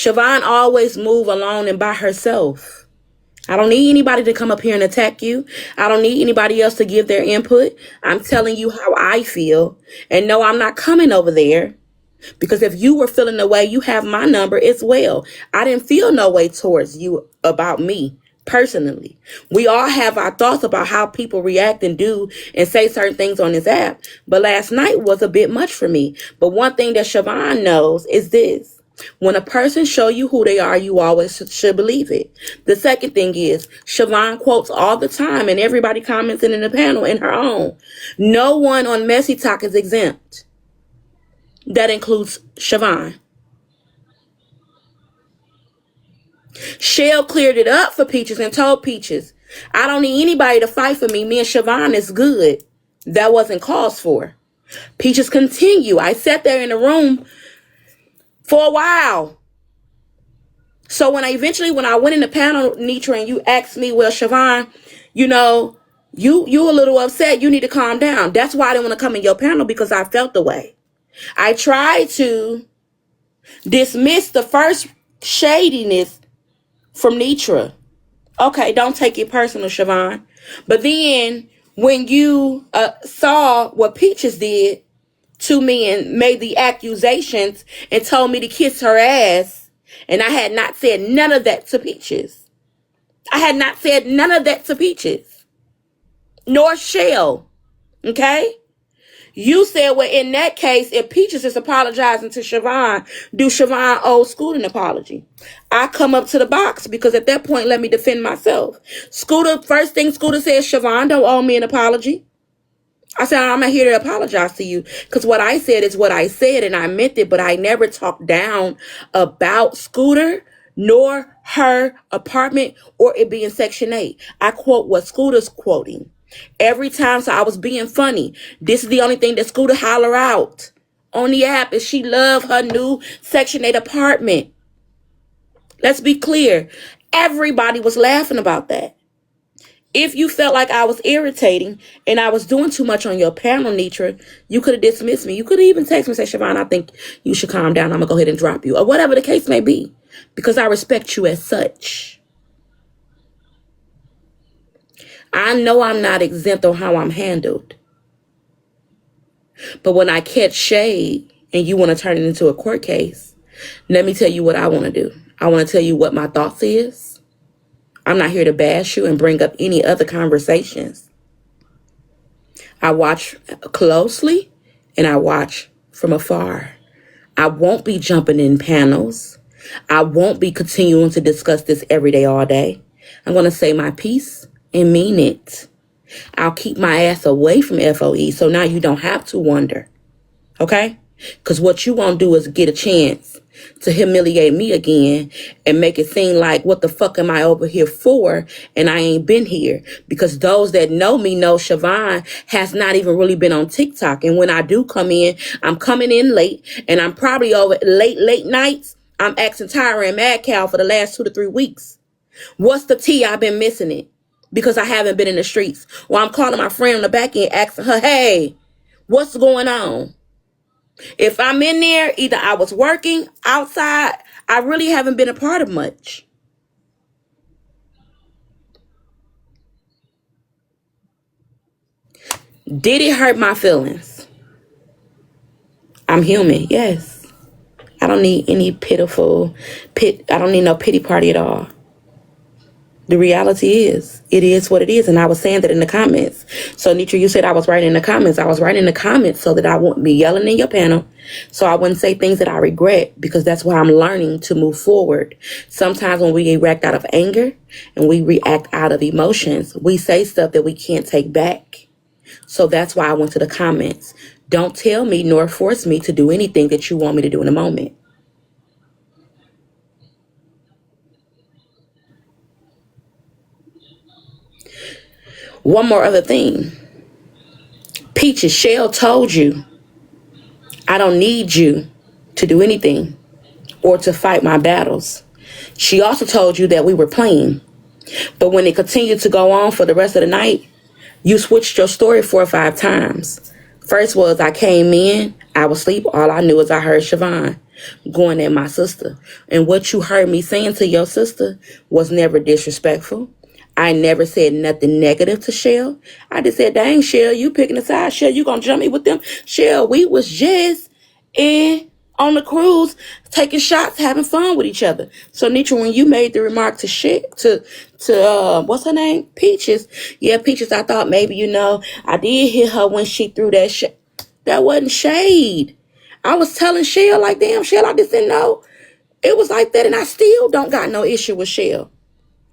Chavon always move alone and by herself. I don't need anybody to come up here and attack you. I don't need anybody else to give their input. I'm telling you how I feel. And no, I'm not coming over there. Because if you were feeling the way, you have my number as well. I didn't feel no way towards you about me personally. We all have our thoughts about how people react and do and say certain things on this app. But last night was a bit much for me. But one thing that Chavon knows is this. When a person show you who they are, you always should believe it. The second thing is, Chavon quotes all the time, and everybody comments in the panel in her own. No one on Messy Talk is exempt. That includes Chavon. Shell cleared it up for Peaches and told Peaches, I don't need anybody to fight for me. Me and Chavon is good. That wasn't cause for. Peaches continue. I sat there in the room for a while. So when I went in the panel, Nitra, and you asked me, well, Chavon, you a little upset. You need to calm down. That's why I didn't want to come in your panel, because I felt the way. I tried to dismiss the first shadiness from Nitra. Okay, don't take it personal, Chavon. But then when you saw what Peaches did to me and made the accusations and told me to kiss her ass, and I had not said none of that to Peaches. I had not said none of that to Peaches. Nor Shell. Okay? You said, well, in that case, if Peaches is apologizing to Chavon, do Chavon owe Scooter an apology? I come up to the box because at that point, let me defend myself. Scooter, first thing Scooter says, Chavon don't owe me an apology. I said, I'm not here to apologize to you, because what I said is what I said, and I meant it, but I never talked down about Scooter, nor her apartment, or it being Section 8. I quote what Scooter's quoting. Every time, so I was being funny. This is the only thing that Scooter holler out on the app is she love her new Section 8 apartment. Let's be clear. Everybody was laughing about that. If you felt like I was irritating and I was doing too much on your panel, Nitra, you could have dismissed me. You could have even texted me and said, Chavon, I think you should calm down. I'm going to go ahead and drop you. Or whatever the case may be. Because I respect you as such. I know I'm not exempt on how I'm handled. But when I catch shade and you want to turn it into a court case, let me tell you what I want to do. I want to tell you what my thoughts is. I'm not here to bash you and bring up any other conversations. I watch closely and I watch from afar. I won't be jumping in panels. I won't be continuing to discuss this every day, all day. I'm going to say my piece and mean it. I'll keep my ass away from FOE, so now you don't have to wonder. Okay? Because what you won't do is get a chance to humiliate me again and make it seem like, what the fuck am I over here for? And I ain't been here. Because those that know me know Chavon has not even really been on TikTok. And when I do come in, I'm coming in late. And I'm probably over late nights. I'm asking Tyra and Mad Cow for the last 2 to 3 weeks. What's the tea? I've been missing it. Because I haven't been in the streets. Or I'm calling my friend on the back end asking her, hey, what's going on? If I'm in there, either I was working outside, I really haven't been a part of much. Did it hurt my feelings? I'm human, yes. I don't need any I don't need no pity party at all. The reality is, it is what it is. And I was saying that in the comments. So, Nitra, you said I was writing in the comments. I was writing in the comments so that I wouldn't be yelling in your panel. So I wouldn't say things that I regret, because that's why I'm learning to move forward. Sometimes when we react out of anger and we react out of emotions, we say stuff that we can't take back. So that's why I went to the comments. Don't tell me nor force me to do anything that you want me to do in a moment. One more other thing. Peaches, Shell told you, I don't need you to do anything or to fight my battles. She also told you that we were playing. But when it continued to go on for the rest of the night, you switched your story 4 or 5 times. First was I came in, I was asleep, all I knew is I heard Chavon. going at my sister. And what you heard me saying to your sister was never disrespectful. I never said nothing negative to Shell. I just said, dang, Shell, you picking a side. Shell, you gonna jump me with them? Shell, we was just on the cruise, taking shots, having fun with each other. So, Nitra, when you made the remark to what's her name? Peaches. Yeah, Peaches, I thought maybe, I did hit her when she threw that shit. That wasn't shade. I was telling Shell, like, damn, Shell, I just didn't know it was like that. And I still don't got no issue with Shell.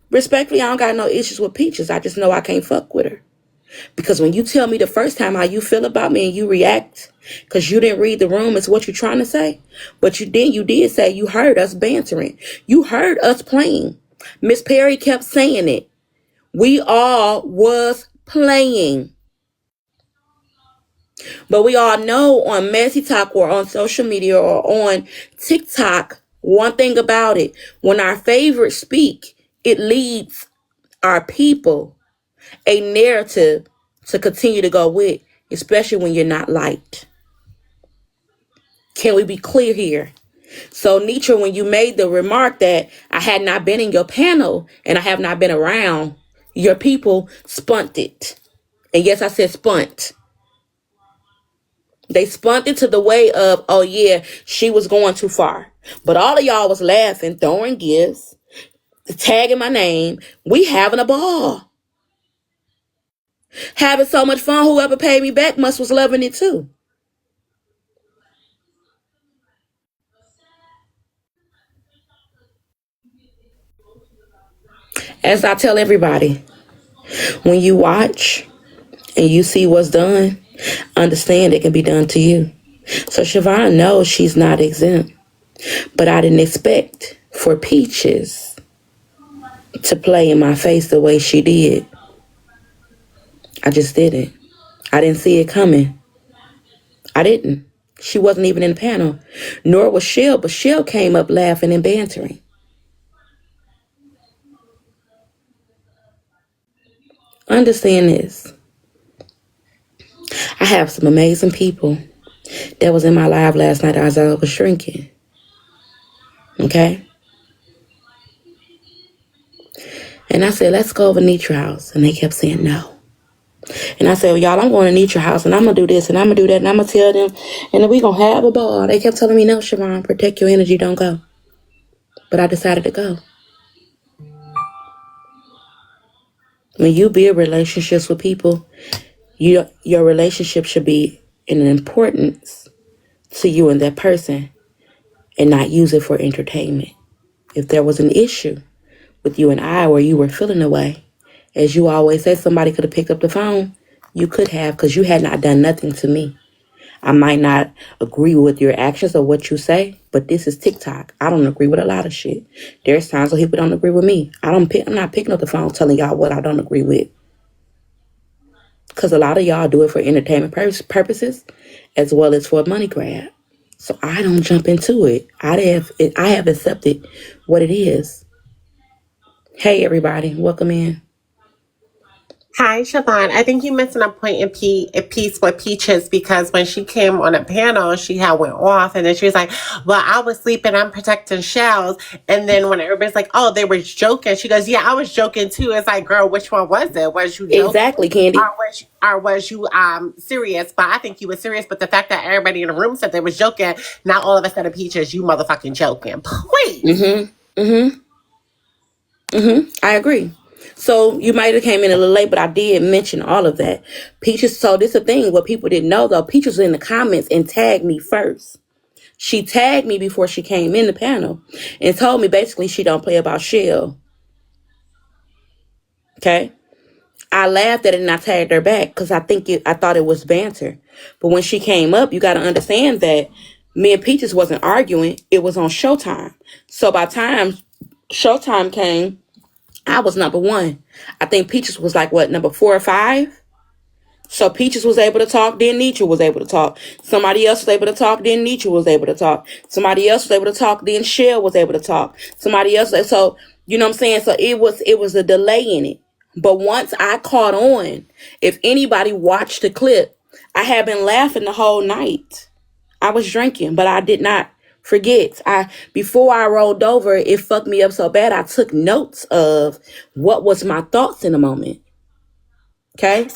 Respectfully, I don't got no issues with Peaches. I just know I can't fuck with her. Because when you tell me the first time how you feel about me and you react because you didn't read the room, it's what you're trying to say. But you did say you heard us bantering. You heard us playing. Miss Perry kept saying it. We all was playing. But we all know on Messy Talk or on social media or on TikTok, one thing about it, when our favorites speak, it leads our people a narrative to continue to go with, especially when you're not liked. Can we be clear here? So, Nitra, when you made the remark that I had not been in your panel and I have not been around, your people spunt it. And yes, I said spunt. They spunt it to the way of, oh yeah, she was going too far. But all of y'all was laughing, throwing gifts, tagging my name. We having a ball. Having so much fun, whoever paid me back must was loving it too. As I tell everybody, when you watch and you see what's done, understand it can be done to you. So Chavon knows she's not exempt. But I didn't expect for Peaches to play in my face the way she did. I just didn't. I didn't see it coming. I didn't. She wasn't even in the panel. Nor was Shell, but Shell came up laughing and bantering. Understand this. I have some amazing people that was in my live last night as I was drinking. Okay? And I said, let's go over to Nitra house. And they kept saying no. And I said, well, y'all, I'm going to Nitra house and I'm going to do this and I'm going to do that and I'm going to tell them and then we going to have a ball. They kept telling me, no, Chavon, protect your energy, don't go. But I decided to go. When you build relationships with people, your relationship should be in importance to you and that person and not use it for entertainment. If there was an issue with you and I where you were feeling away, as you always say, somebody could have picked up the phone. You could have, because you had not done nothing to me. I might not agree with your actions or what you say, but this is TikTok. I don't agree with a lot of shit. There's times when people don't agree with me. I'm not picking up the phone telling y'all what I don't agree with. Because a lot of y'all do it for entertainment purposes as well as for a money grab. So I don't jump into it. I have accepted what it is. Hey, everybody. Welcome in. Hi, Chavon. I think you missing a point in a piece with Peaches because when she came on a panel, she had went off and then she was like, well, I was sleeping, I'm protecting shells. And then when everybody's like, oh, they were joking, she goes, yeah, I was joking too. It's like, girl, which one was it? Was you joking? Exactly, Candy. Or was you serious? But I think you were serious. But the fact that everybody in the room said they was joking, now all of a sudden, Peaches, you motherfucking joking. Please. I agree. So you might have came in a little late, but I did mention all of that. Peaches, so this is a thing, what people didn't know though, Peaches was in the comments and tagged me first. She tagged me before she came in the panel and told me basically she don't play about Shell. Okay? I laughed at it and I tagged her back because I thought it was banter. But when she came up, you got to understand that me and Peaches wasn't arguing. It was on Showtime. So by the time Showtime came, I was number one. I think Peaches was like, what, number 4 or 5? So Peaches was able to talk, then Nitra was able to talk. Somebody else was able to talk, then Nitra was able to talk. Somebody else was able to talk, then Shell was able to talk. Somebody else, so, you know what I'm saying? So it was a delay in it. But once I caught on, if anybody watched the clip, I had been laughing the whole night. I was drinking, but I did not forgets. Before I rolled over, it fucked me up so bad. I took notes of what was my thoughts in a moment. Okay.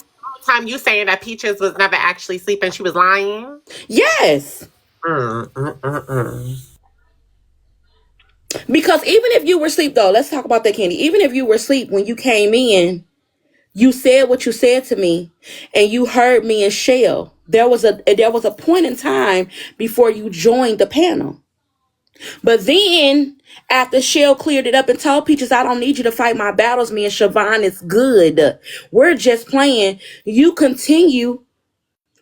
Time you saying that Peaches was never actually sleeping, she was lying. Yes. Mm, mm, mm, mm. Because even if you were asleep, though, let's talk about that, Candy. Even if you were asleep when you came in, you said what you said to me, and you heard me and Shell. There was a point in time before you joined the panel. But then, after Shell cleared it up and told Peaches, I don't need you to fight my battles, me and Chavon is good. We're just playing. You continue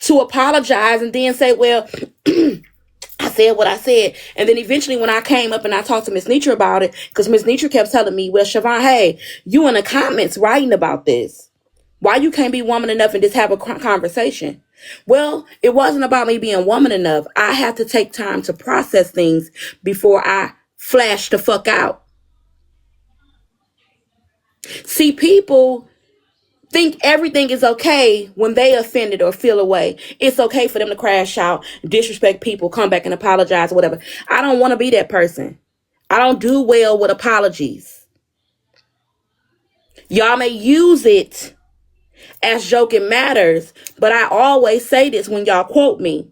to apologize and then say, well, I said what I said. And then eventually when I came up and I talked to Miss Nitra about it, because Miss Nitra kept telling me, well, Chavon, hey, you in the comments writing about this. Why you can't be woman enough and just have a conversation? Well, it wasn't about me being woman enough. I have to take time to process things before I flash the fuck out. See, people think everything is okay when they offended or feel away. It's okay for them to crash out, disrespect people, come back and apologize, whatever. I don't want to be that person. I don't do well with apologies. Y'all may use it as joking matters, but I always say this when y'all quote me.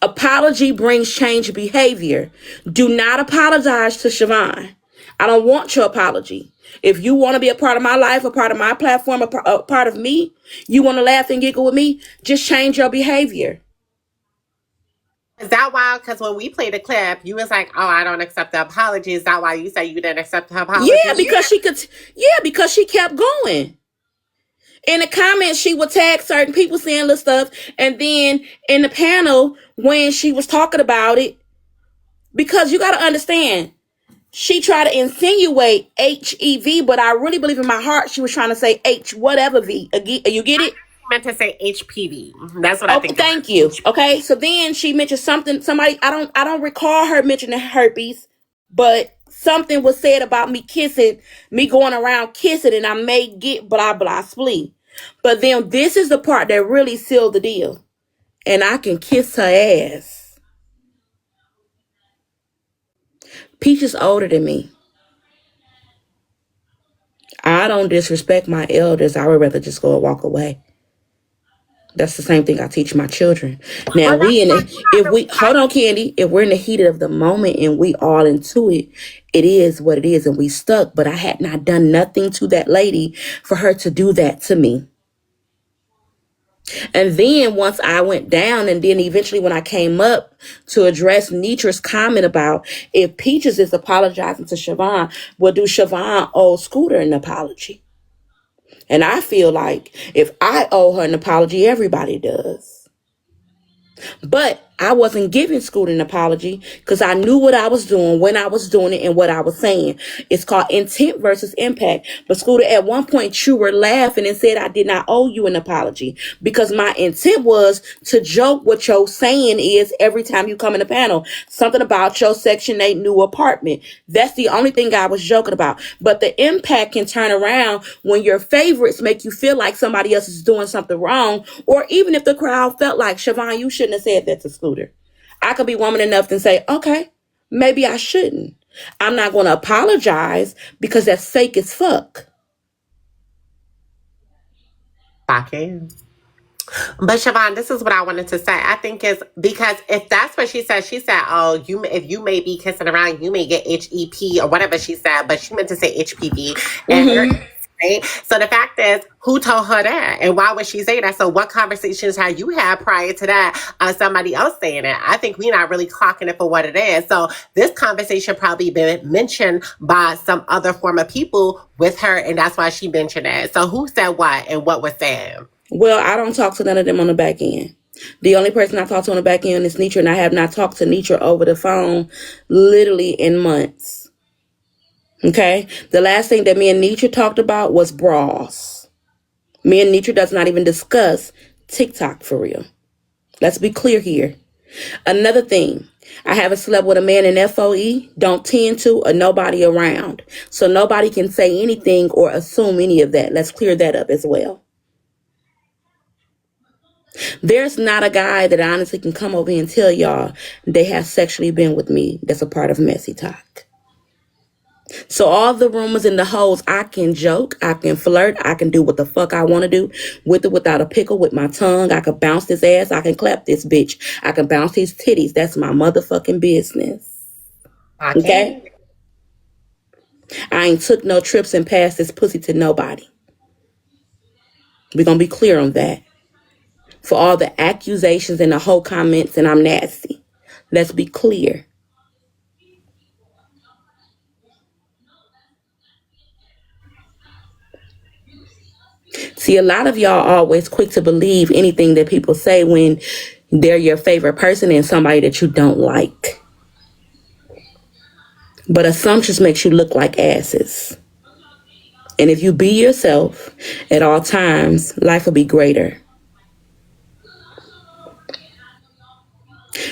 Apology brings change behavior. Do not apologize to Chavon. I don't want your apology. If you want to be a part of my life, a part of my platform, a part of me, you want to laugh and giggle with me, just change your behavior. Is that why? Because when we played the clip, you was like, "Oh, I don't accept the apology." Is that why you say you didn't accept her apology? Yeah, because she kept going. In the comments, she would tag certain people saying little stuff, and then in the panel when she was talking about it, because you got to understand, she tried to insinuate HEV, but I really believe in my heart she was trying to say H whatever V. You get it? I meant to say HPV. That's what I think. Thank you. Okay, so then she mentioned somebody. I don't recall her mentioning herpes, but something was said about me going around kissing, and I may get blah blah splee. But then this is the part that really sealed the deal, and I can kiss her ass. Peach is older than me. I don't disrespect my elders. I would rather just go and walk away. That's the same thing I teach my children. Now hold on, Candy. If we're in the heat of the moment and we all into it, it is what it is, and we stuck. But I had not done nothing to that lady for her to do that to me. And then once I went down, and then eventually when I came up to address Nitra's comment about if Peaches is apologizing to Chavon, well, do Chavon owe Scooter an apology? And I feel like if I owe her an apology, everybody does. But I wasn't giving Scooter an apology because I knew what I was doing, when I was doing it, and what I was saying. It's called intent versus impact. But Scooter, at one point, you were laughing and said I did not owe you an apology because my intent was to joke what your saying is every time you come in the panel. Something about your Section 8 new apartment. That's the only thing I was joking about. But the impact can turn around when your favorites make you feel like somebody else is doing something wrong, or even if the crowd felt like, Chavon, you shouldn't have said that to Scooter. I could be woman enough to say, okay, maybe I shouldn't. I'm not going to apologize because that's fake as fuck. I can. But Chavon, this is what I wanted to say. I think is because if that's what she said, "Oh, if you may be kissing around, you may get HEP or whatever she said," but she meant to say HPV. And right? So the fact is, who told her that, and why would she say that? So what conversations have you had prior to that? Somebody else saying it. I think we're not really clocking it for what it is. So this conversation probably been mentioned by some other former people with her, and that's why she mentioned it. So who said what and what was said? Well, I don't talk to none of them on the back end. The only person I talk to on the back end is Nitra, and I have not talked to Nitra over the phone literally in months. Okay? The last thing that me and Nitra talked about was bras. Me and Nitra does not even discuss TikTok for real. Let's be clear here. Another thing, I haven't slept with a man in FOE, don't tend to, or nobody around. So nobody can say anything or assume any of that. Let's clear that up as well. There's not a guy that honestly can come over here and tell y'all they have sexually been with me that's a part of Messy Talk. So all the rumors and the hoes, I can joke, I can flirt, I can do what the fuck I want to do with it without a pickle with my tongue. I can bounce this ass, I can clap this bitch, I can bounce these titties. That's my motherfucking business. Okay? I ain't took no trips and passed this pussy to nobody. We're gonna be clear on that. For all the accusations and the whole comments and I'm nasty. Let's be clear. See, a lot of y'all always quick to believe anything that people say when they're your favorite person and somebody that you don't like. But assumptions makes you look like asses. And if you be yourself at all times, life will be greater.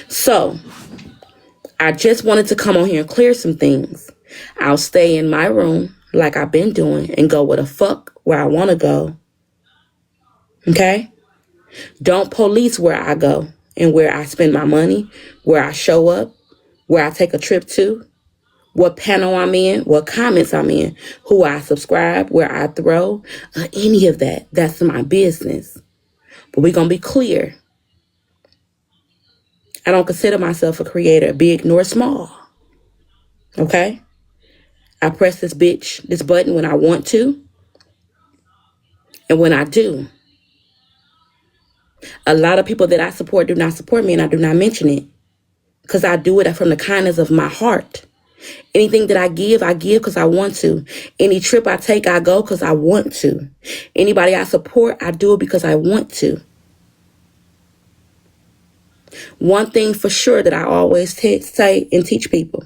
So, I just wanted to come on here and clear some things. I'll stay in my room like I've been doing and go where the fuck where I want to go. Okay? Don't police where I go and where I spend my money, where I show up, where I take a trip to, what panel I'm in, what comments I'm in, who I subscribe, where I throw, any of that. That's my business. But we're going to be clear. I don't consider myself a creator, big nor small. Okay? I press this button when I want to. And when I do. A lot of people that I support do not support me and I do not mention it. Because I do it from the kindness of my heart. Anything that I give because I want to. Any trip I take, I go because I want to. Anybody I support, I do it because I want to. One thing for sure that I always say and teach people.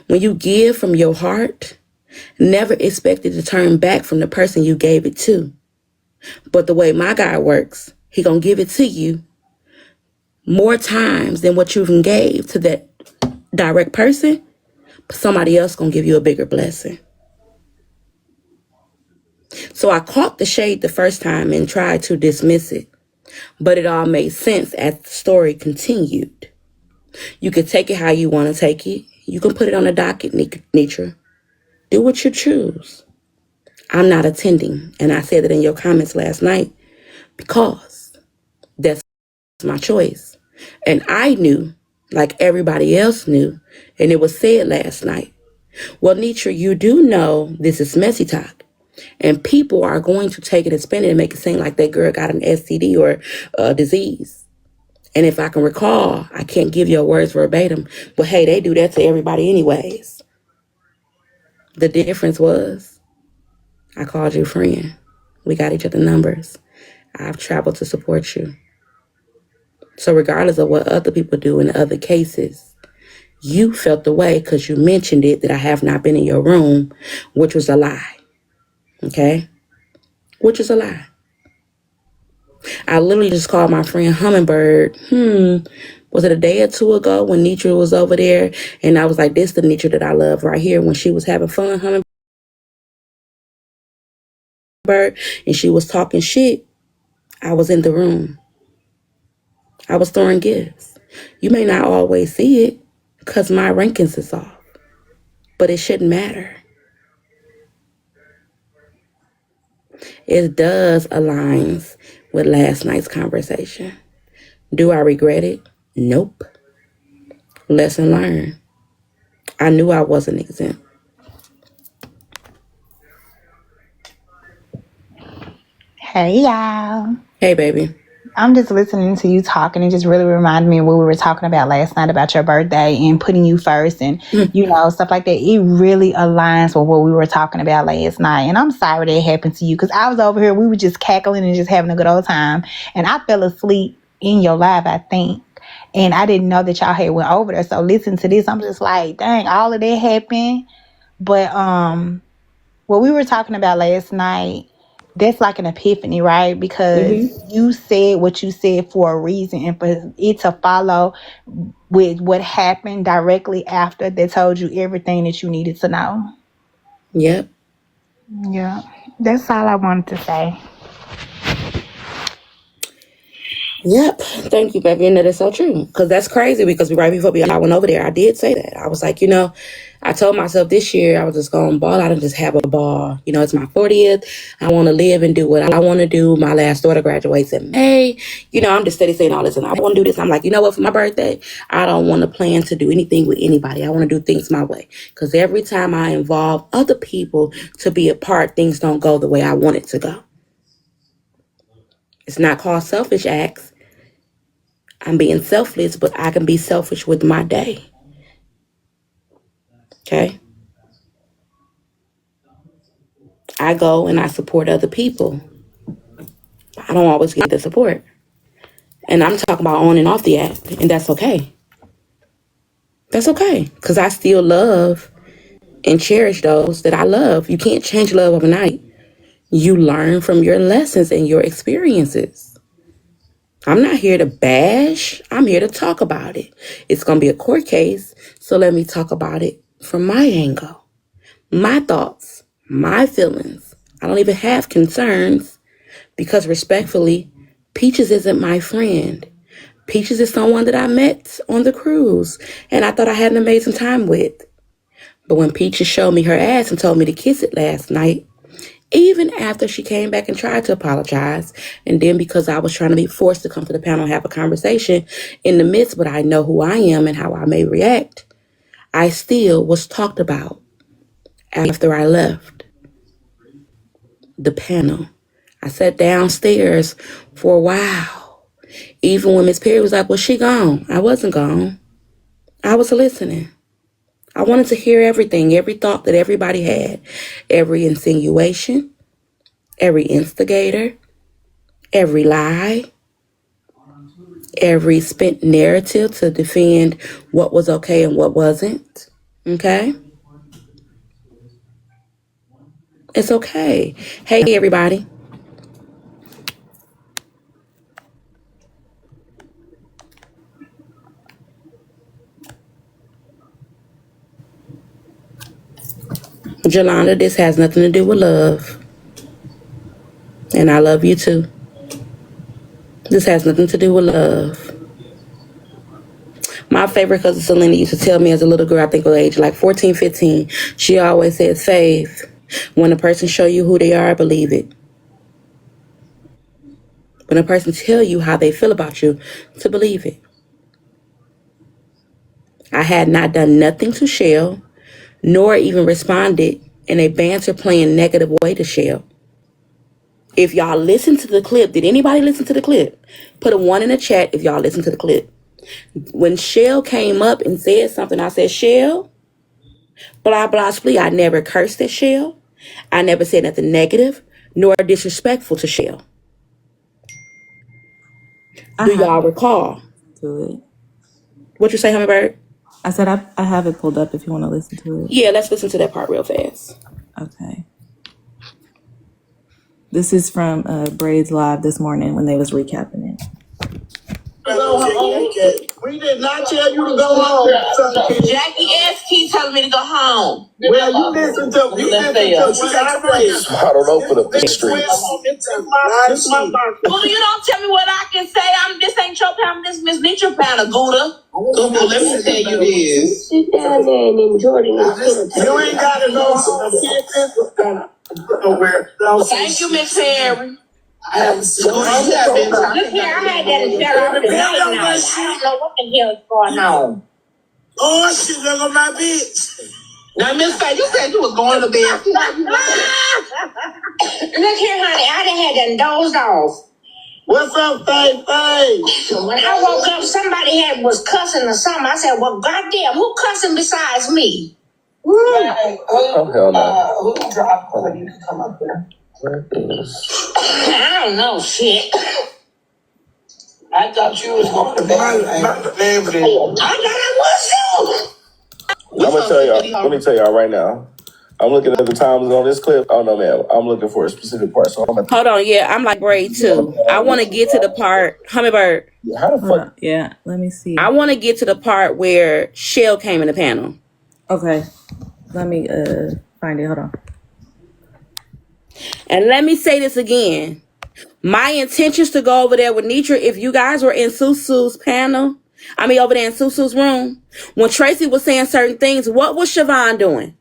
When you give from your heart, never expect it to turn back from the person you gave it to. But the way my God works, he gonna give it to you more times than what you even gave to that direct person. But somebody else gonna give you a bigger blessing. So I caught the shade the first time and tried to dismiss it. But it all made sense as the story continued. You can take it how you want to take it. You can put it on the docket, Nitra. Do what you choose. I'm not attending. And I said that in your comments last night because that's my choice. And I knew, like everybody else knew, and it was said last night. Well, Nitra, you do know this is Messy Talk. And people are going to take it and spin it and make it seem like that girl got an STD or a disease. And if I can recall, I can't give your words verbatim, but hey, they do that to everybody anyways. The difference was I called you friend. We got each other numbers. I've traveled to support you. So regardless of what other people do in other cases, you felt the way because you mentioned it that I have not been in your room, which was a lie. Okay? Which is a lie. I literally just called my friend Hummingbird. Was it a day or two ago when Nitra was over there? And I was like, this is the Nitra that I love right here. When she was having fun, Hummingbird, and she was talking shit, I was in the room. I was throwing gifts. You may not always see it because my rankings is off. But it shouldn't matter. It does aligns with last night's conversation. Do I regret it? Nope. Lesson learned. I knew I wasn't exempt. Hey, y'all. Hey, baby. I'm just listening to you talking. It just really reminded me of what we were talking about last night about your birthday and putting you first and, stuff like that. It really aligns with what we were talking about last night. And I'm sorry that it happened to you because I was over here. We were just cackling and just having a good old time. And I fell asleep in your live, I think. And I didn't know that y'all had went over there. So listen to this. I'm just like, dang, all of that happened. But what we were talking about last night, that's like an epiphany, right? Because you said what you said for a reason, and for it to follow with what happened directly after that told you everything that you needed to know. Yep. Yeah. That's all I wanted to say. Yep. Thank you, baby. And that is so true. Because that's crazy because right before I went over there, I did say that. I was like, I told myself this year I was just going to ball out and just have a ball. It's my 40th. I want to live and do what I want to do. My last daughter graduates in May. I'm just steady saying all this and I want to do this. I'm like, for my birthday, I don't want to plan to do anything with anybody. I want to do things my way. Because every time I involve other people to be a part, things don't go the way I want it to go. It's not called selfish acts. I'm being selfless, but I can be selfish with my day. Okay? I go and I support other people. I don't always get the support. And I'm talking about on and off the app, and that's okay. That's okay, because I still love and cherish those that I love. You can't change love overnight. You learn from your lessons and your experiences. I'm not here to bash. I'm here to talk about it. It's going to be a court case, so let me talk about it from my angle, my thoughts, my feelings. I don't even have concerns because respectfully, Peaches isn't my friend. Peaches is someone that I met on the cruise and I thought I had an amazing time with. But when Peaches showed me her ass and told me to kiss it last night, even after she came back and tried to apologize, and then because I was trying to be forced to come to the panel and have a conversation in the midst, but I know who I am and how I may react, I still was talked about after I left the panel. I sat downstairs for a while. Even when Miss Perry was like, well, she gone. I wasn't gone. I was listening. I wanted to hear everything, every thought that everybody had, every insinuation, every instigator, every lie, every spent narrative to defend what was okay and what wasn't. Okay? It's okay. Hey, everybody. Jolanda, this has nothing to do with love. And I love you too. This has nothing to do with love. My favorite cousin Selena used to tell me as a little girl, I think of age like 14, 15, she always said, Faith, when a person show you who they are, believe it. When a person tell you how they feel about you, to believe it. I had not done nothing to Shell, nor even responded in a banter playing negative way to Shell. If y'all listen to the clip, did anybody listen to the clip? Put a 1 in the chat if y'all listen to the clip. When Shell came up and said something, I said, Shell, blah, blah, splee. I never cursed at Shell. I never said nothing negative nor disrespectful to Shell. Do y'all recall? To it. What you say, Hummingbird? I said I have it pulled up if you want to listen to it. Yeah, let's listen to that part real fast. Okay. This is from Braids Live this morning when they was recapping it. We did not tell you to go home. Jackie S. keeps telling me to go home. Well, you listen to I don't open up the streets. Well, you don't tell me what I can say. This ain't your pound. This Miss Nietzsche pound of Gouda. Let me tell you this. Sit down there and enjoy the You ain't got to go nowhere. Thank you, Miss Perry. I haven't seen Look here, I had that in shut off the night. I don't know what the hell is going on. Oh, shit, there go my bitch. Now, Miss Faye, you said you was going to bed. Look here, honey, I done had that dozed off. What's up, Faye? When I woke up, somebody was cussing or something. I said, well, goddamn, who cussing besides me? Oh, hell no. Who dropped when you can come up here? I don't know, shit. I thought you was going to bed. I thought I was too. I'm gonna tell y'all. Let me tell y'all right now. I'm looking at the times on this clip. Oh no, man. I'm looking for a specific part. So I'm gonna Hold on, yeah, I'm like Braid too. I want to get to the part, Hummingbird. how the fuck? Yeah, let me see. I want to get to the part where Shell came in the panel. Okay. Let me find it. Hold on. And let me say this again. My intentions to go over there with Nitra, if you guys were in Susu's panel, over there in Susu's room, when Tracy was saying certain things, what was Chavon doing?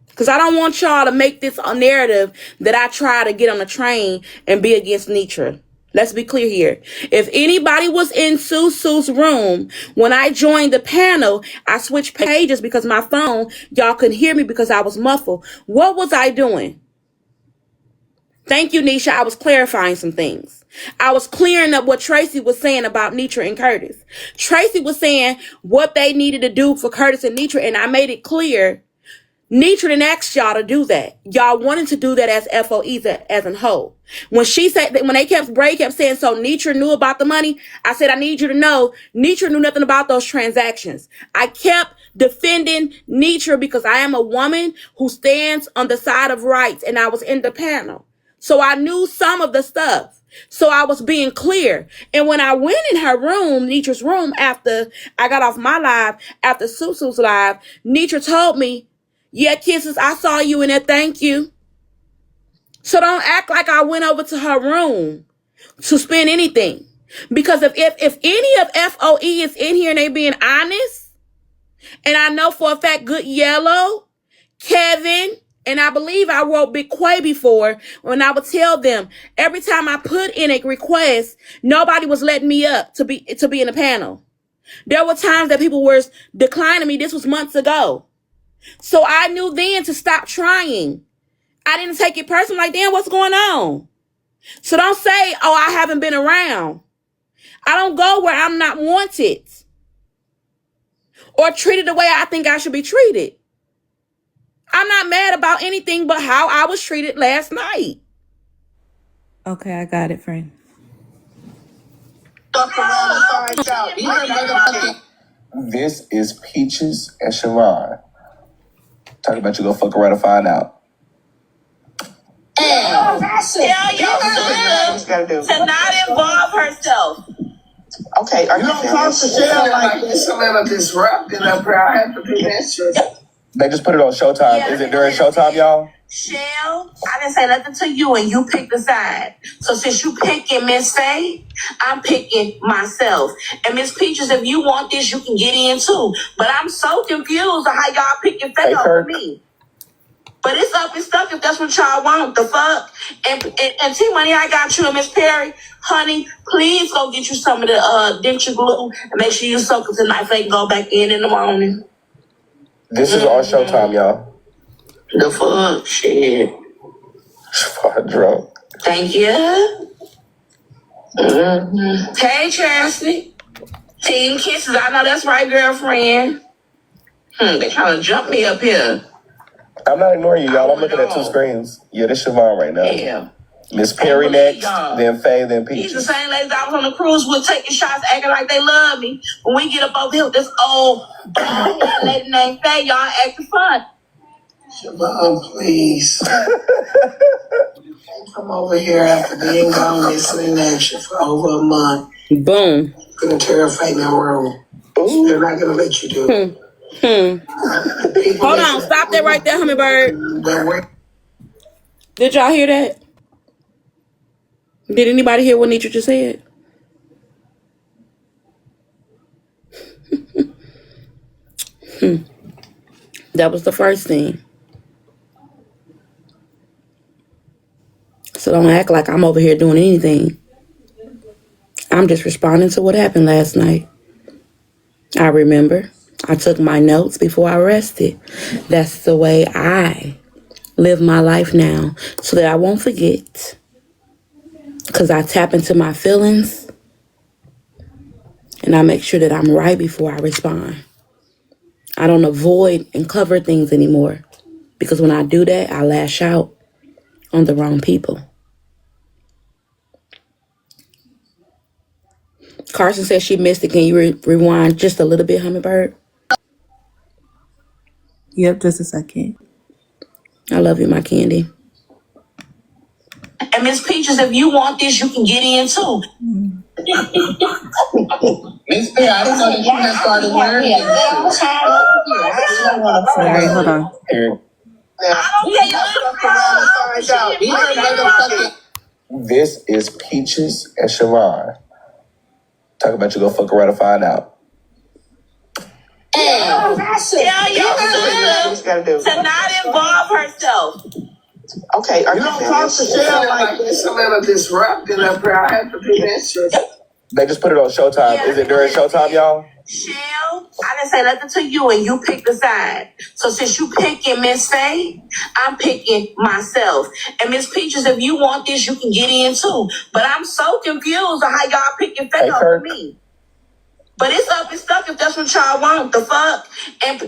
Because I don't want y'all to make this a narrative that I try to get on a train and be against Nitra. Let's be clear here. If anybody was in Susu's room, when I joined the panel, I switched pages because my phone, y'all couldn't hear me because I was muffled. What was I doing? Thank you, Nisha. I was clarifying some things. I was clearing up what Tracy was saying about Nitra and Curtis. Tracy was saying what they needed to do for Curtis and Nitra, and I made it clear. Nitra didn't ask y'all to do that. Y'all wanted to do that as FOEs, as in whole. When she said that, Bray kept saying, so Nitra knew about the money, I said, I need you to know, Nitra knew nothing about those transactions. I kept defending Nitra because I am a woman who stands on the side of rights, and I was in the panel. So I knew some of the stuff. So I was being clear. And when I went in her room, Nitra's room, after I got off my live, after Susu's live, Nitra told me, yeah, Kisses, I saw you in there. Thank you. So don't act like I went over to her room to spend anything. Because if any of FOE is in here and they being honest, and I know for a fact Good Yellow, Kevin, and I believe I wrote Big Quay before, when I would tell them every time I put in a request, nobody was letting me up to be in the panel. There were times that people were declining me. This was months ago. So I knew then to stop trying. I didn't take it personal, like, damn, what's going on? So don't say, oh, I haven't been around. I don't go where I'm not wanted or treated the way I think I should be treated. I'm not mad about anything but how I was treated last night. Okay, I got it, friend. This is Peaches and Chavon. Talking about you go fuck around and find out. Tell your sister to not involve herself. Okay, are you don't talk to Shell like this. I'm gonna disrupt it up here. I have to do that shit. They just put it on Showtime. Yeah, Is it during Showtime, y'all? Shell, I didn't say nothing to you, and you picked the side. So since you picking Miss Faye, I'm picking myself. And Miss Peaches, if you want this, you can get in too. But I'm so confused on how y'all picking Faye over me. But it's up and stuck if that's what y'all want. The fuck? And T-Money, I got you. And Miss Perry, honey, please go get you some of the denture glue and make sure you soak it tonight so they can go back in the morning. This is on Showtime, y'all. The fuck? Shit. Far drunk. Thank you. Mm-hmm. Hey, Chastity. Team Kisses. I know that's right, girlfriend. They trying to jump me up here. I'm not ignoring you, y'all. I'm looking at two screens. Yeah, this Chavon right now. Yeah. Miss Perry next, then Faye, then Peaches. These the same ladies I was on the cruise with taking shots, acting like they love me. When we get up over here with this old lady named Faye, y'all acting fun. Chavon, please. Come over here after being gone missing in action for over a month. Boom. Gonna terrify in that room. They're not gonna let you do it. Hold on, stop that right there, Hummingbird. Did y'all hear that? Did anybody hear what Nitra just said? That was the first thing. So don't act like I'm over here doing anything. I'm just responding to what happened last night. I remember. I took my notes before I rested. That's the way I live my life now, so that I won't forget. Because I tap into my feelings and I make sure that I'm right before I respond. I don't avoid and cover things anymore, because when I do that, I lash out on the wrong people. Carson said she missed it. Can you rewind just a little bit, Hummingbird? Yep, just a second. I love you, my candy. And Miss Peaches, if you want this, you can get in too. Miss Perry, I didn't know that you had started learning. Sorry, hold on. I don't care. This is Peaches and Chavon. Talk about you go fuck around and find out. Tell your sister to not involve herself. Okay, you don't talk to Shell like this. A little disrupting up here. I have to do that shit. They just put it on Showtime. Yeah, is it during Showtime, y'all? Shell, I didn't say nothing to you, and you pick the side. So since you picking Miss Faye, I'm picking myself. And Miss Peaches, if you want this, you can get in too. But I'm so confused on how y'all picking Faye over me. But it's up and stuck if that's what y'all want. The fuck? And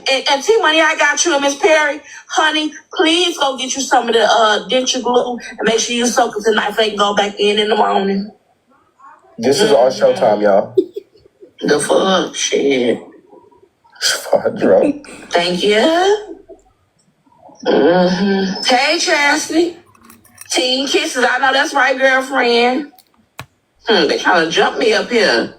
T-Money, I got you and Miss Perry. Honey, please go get you some of the denture glue and make sure you soak it tonight so they can go back in the morning. This is on Showtime, y'all. The fuck? Shit. Drunk. Thank you. Hey, Chastity. Teen Kisses. I know that's right, girlfriend. They trying to jump me up here.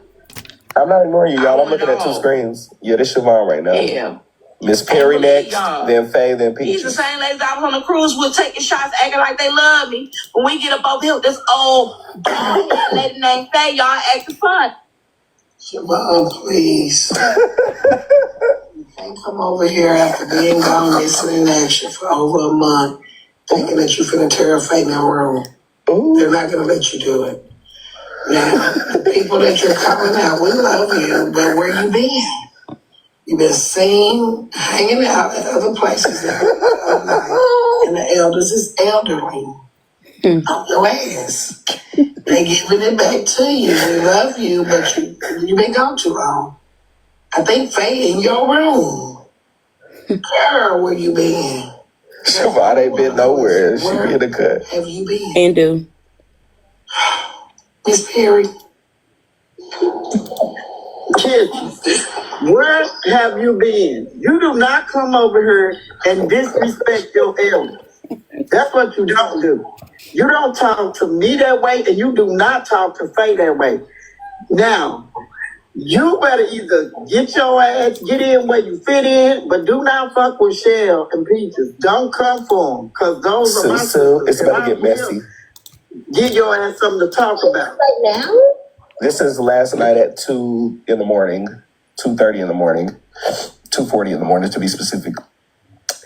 I'm not ignoring you, y'all. I'm looking at two screens. Yeah, this Chavon right now. Yeah. Miss Perry next, then Faye, then Peaches. These the same ladies I was on the cruise with taking shots, acting like they love me. When we get up over here with this old lady named Faye, y'all acting fun. Chavon, please. You can't come over here after being gone missing in action for over a month, thinking that you finna tear a Faye in that room. They're not gonna let you do it. Now, the people that you're calling out, we love you, but where you been? You've been seen hanging out at other places all night, and the elders is elderly on your ass. They giving it back to you. We love you, but you been gone too long. I think Faye in your room. Girl, where you been? Chavon ain't been nowhere. She be in the cut. Have you been? And do. Miss Perry. Kids, where have you been? You do not come over here and disrespect your elders. That's what you don't do. You don't talk to me that way, and you do not talk to Faye that way. Now, you better either get your ass, get in where you fit in, but do not fuck with Shell and Peaches. Don't come for them, because those are my sisters. It's about to get messy. Give your ass something to talk about. Right now? This is last night at 2 in the morning, 2:30 in the morning, 2:40 in the morning to be specific.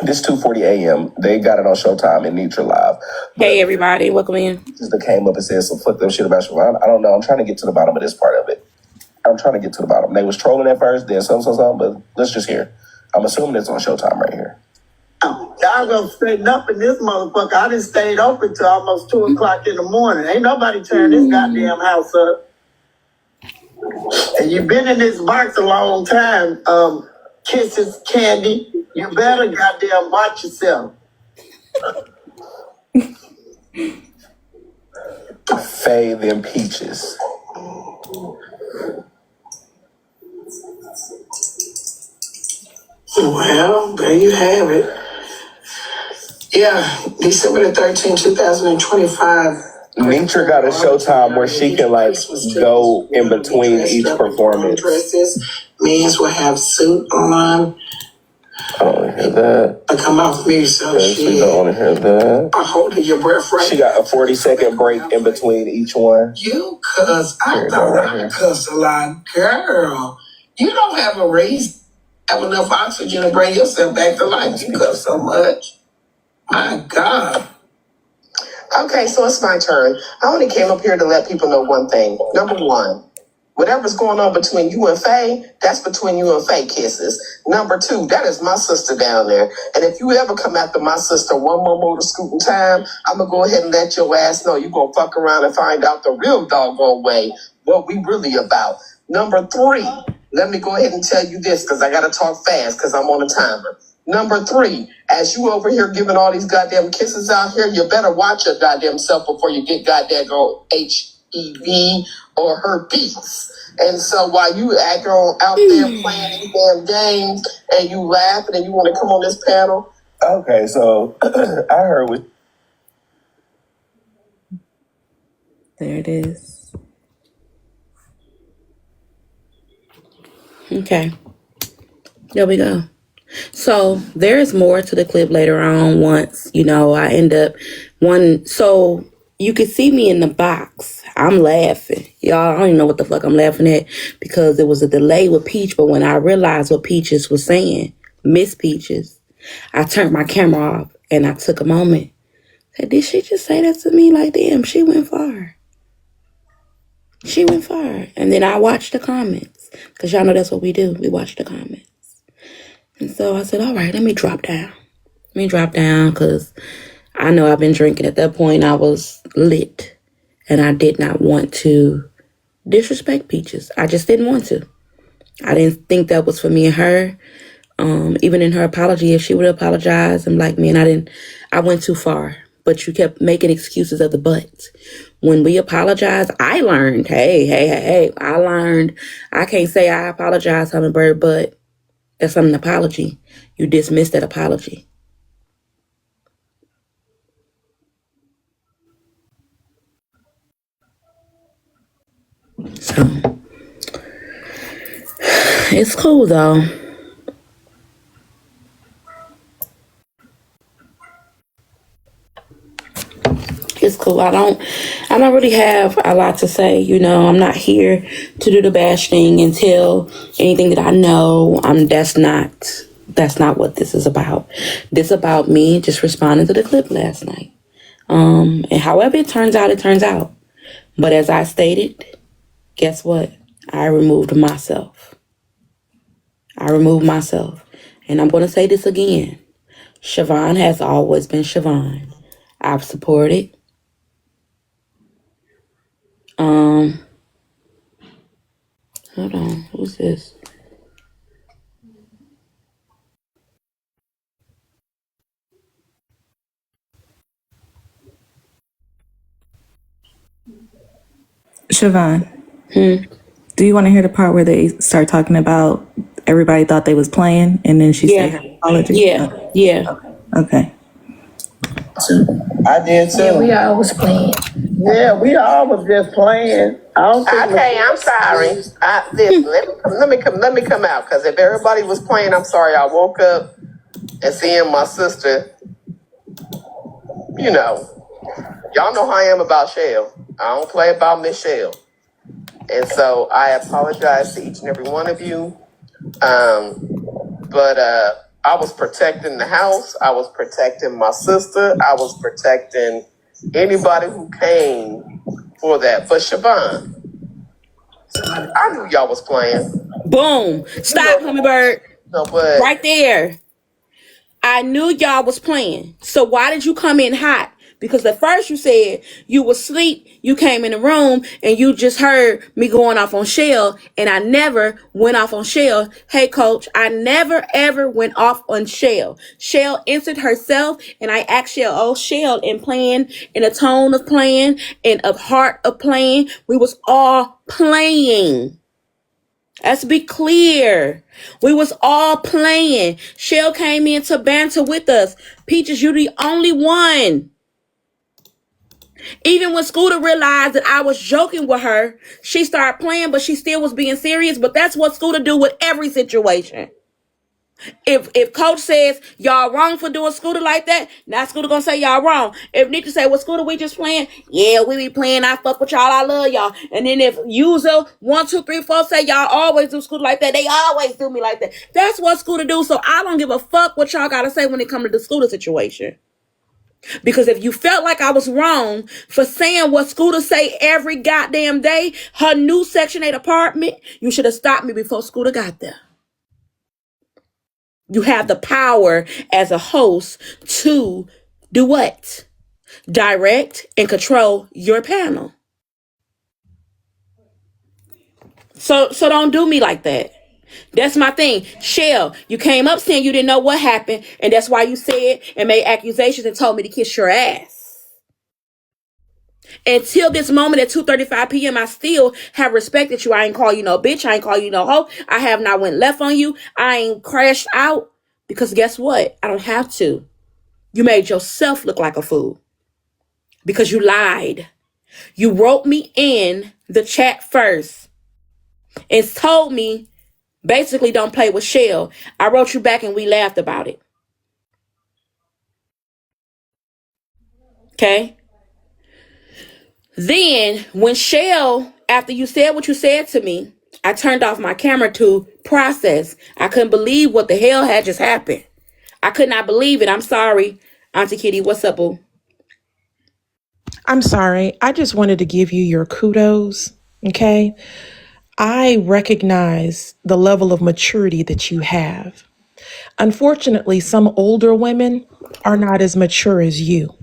This 2:40 a.m. They got it on Showtime and Nitra Live. Hey, everybody. Welcome in. Just came up and said some fuck them shit about Chavon. I don't know. I'm trying to get to the bottom of this part of it. They was trolling at first, then some, but let's just hear. I'm assuming it's on Showtime right here. Y'all gonna straighten up in this motherfucker. I done stayed open till almost 2 o'clock in the morning. Ain't nobody tearing this goddamn house up. And you've been in this box a long time, Kisses, Candy. You better goddamn watch yourself. Faye, then Peaches. Well, there you have it. Yeah, December the 13th, 2025. Nitra got a Showtime where she can go in between each performance. Men's will have suit on. I don't want to hear that. I come off me, so she don't want to hear that. I'm holding your breath right. She got a 40-second break in between each one. You cuss. I thought I cuss a lot. Girl, you don't have a raise. Have enough oxygen to bring yourself back to life. You cuss so much. My God. Okay, so it's my turn. I only came up here to let people know one thing. Number one, whatever's going on between you and Faye, that's between you and Faye, Kisses. Number two, that is my sister down there. And if you ever come after my sister one more motor scooting time, I'm going to go ahead and let your ass know you're going to fuck around and find out the real doggone way what we really about. Number three, let me go ahead and tell you this because I got to talk fast because I'm on a timer. Number three, as you over here giving all these goddamn kisses out here, you better watch your goddamn self before you get goddamn HIV or herpes. And so while you act on out there playing these damn games and you laughing and you want to come on this panel. Okay, so I heard with. There it is. Okay. There we go. So there is more to the clip later on once, I end up so You could see me in the box. I'm laughing. Y'all, I don't even know what the fuck I'm laughing at because there was a delay with Peach, but when I realized what Peaches was saying, Miss Peaches, I turned my camera off and I took a moment. Said, did she just say that to me? Like, damn, she went far. She went far. And then I watched the comments because y'all know that's what we do. We watch the comments. And so I said, all right, let me drop down. Let me drop down because I know I've been drinking. At that point, I was lit. And I did not want to disrespect Peaches. I just didn't want to. I didn't think that was for me and her. Even in her apology, if she would apologize and like me, and I went too far. But you kept making excuses of the buts. When we apologized, I learned, hey, I learned. I can't say I apologize, Hummingbird, but that's not an apology. You dismissed that apology. So, it's cool though. It's cool. I don't really have a lot to say. You know, I'm not here to do the bash thing and tell anything that I know. That's not what this is about. This is about me just responding to the clip last night. And however it turns out, it turns out. But as I stated, guess what? I removed myself. And I'm going to say this again. Chavon has always been Chavon. I've supported. Hold on. Who's this? Chavon, do you want to hear the part where they start talking about everybody thought they was playing and then she said her apology? Yeah. Okay. I did too. Yeah, we always playing. Yeah, we all was just playing. I don't think Okay, I'm sorry. Let me come out because if everybody was playing, I'm sorry. I woke up and seeing my sister. You know, y'all know how I am about Shell. I don't play about Miss Shell, and so I apologize to each and every one of you. But I was protecting the house. I was protecting my sister. I was protecting anybody who came for that. But Chavon, I knew y'all was playing. Boom. Stop, Hummingbird. No, but Right there. I knew y'all was playing. So why did you come in hot? Because at first you said you was asleep, you came in the room, and you just heard me going off on Shell, and I never went off on Shell. Hey, coach, I never, ever went off on Shell. Shell answered herself, and I asked Shell, oh, Shell, and playing, in a tone of playing, and of heart of playing. We was all playing. Let's be clear. We was all playing. Shell came in to banter with us. Peaches, you the only one. Even when Scooter realized that I was joking with her, she started playing, but she still was being serious. But that's what Scooter do with every situation. If coach says y'all wrong for doing Scooter like that, now Scooter gonna say y'all wrong. If Nikki say, well, Scooter, we just playing, yeah, we be playing, I fuck with y'all, I love y'all. And then if user 1, 2, 3, 4 say y'all always do Scooter like that, they always do me like that. That's what Scooter do. So I don't give a fuck what y'all gotta say when it comes to the Scooter situation. Because if you felt like I was wrong for saying what Scooter say every goddamn day, her new Section 8 apartment, you should have stopped me before Scooter got there. You have the power as a host to do what? Direct and control your panel. So don't do me like that. That's my thing. Shell, you came up saying you didn't know what happened, and that's why you said and made accusations and told me to kiss your ass. Until this moment at 2:35 p.m., I still have respected you. I ain't call you no bitch. I ain't call you no hoe. I have not went left on you. I ain't crashed out because guess what? I don't have to. You made yourself look like a fool because you lied. You wrote me in the chat first and told me basically don't play with Shell. I wrote you back and we laughed about it. Okay? Then when Shell, after you said what you said to me, I turned off my camera to process. I couldn't believe what the hell had just happened. I could not believe it. I'm sorry, Auntie Kitty. What's up, boo? I'm sorry. I just wanted to give you your kudos. Okay. I recognize the level of maturity that you have. Unfortunately, some older women are not as mature as you.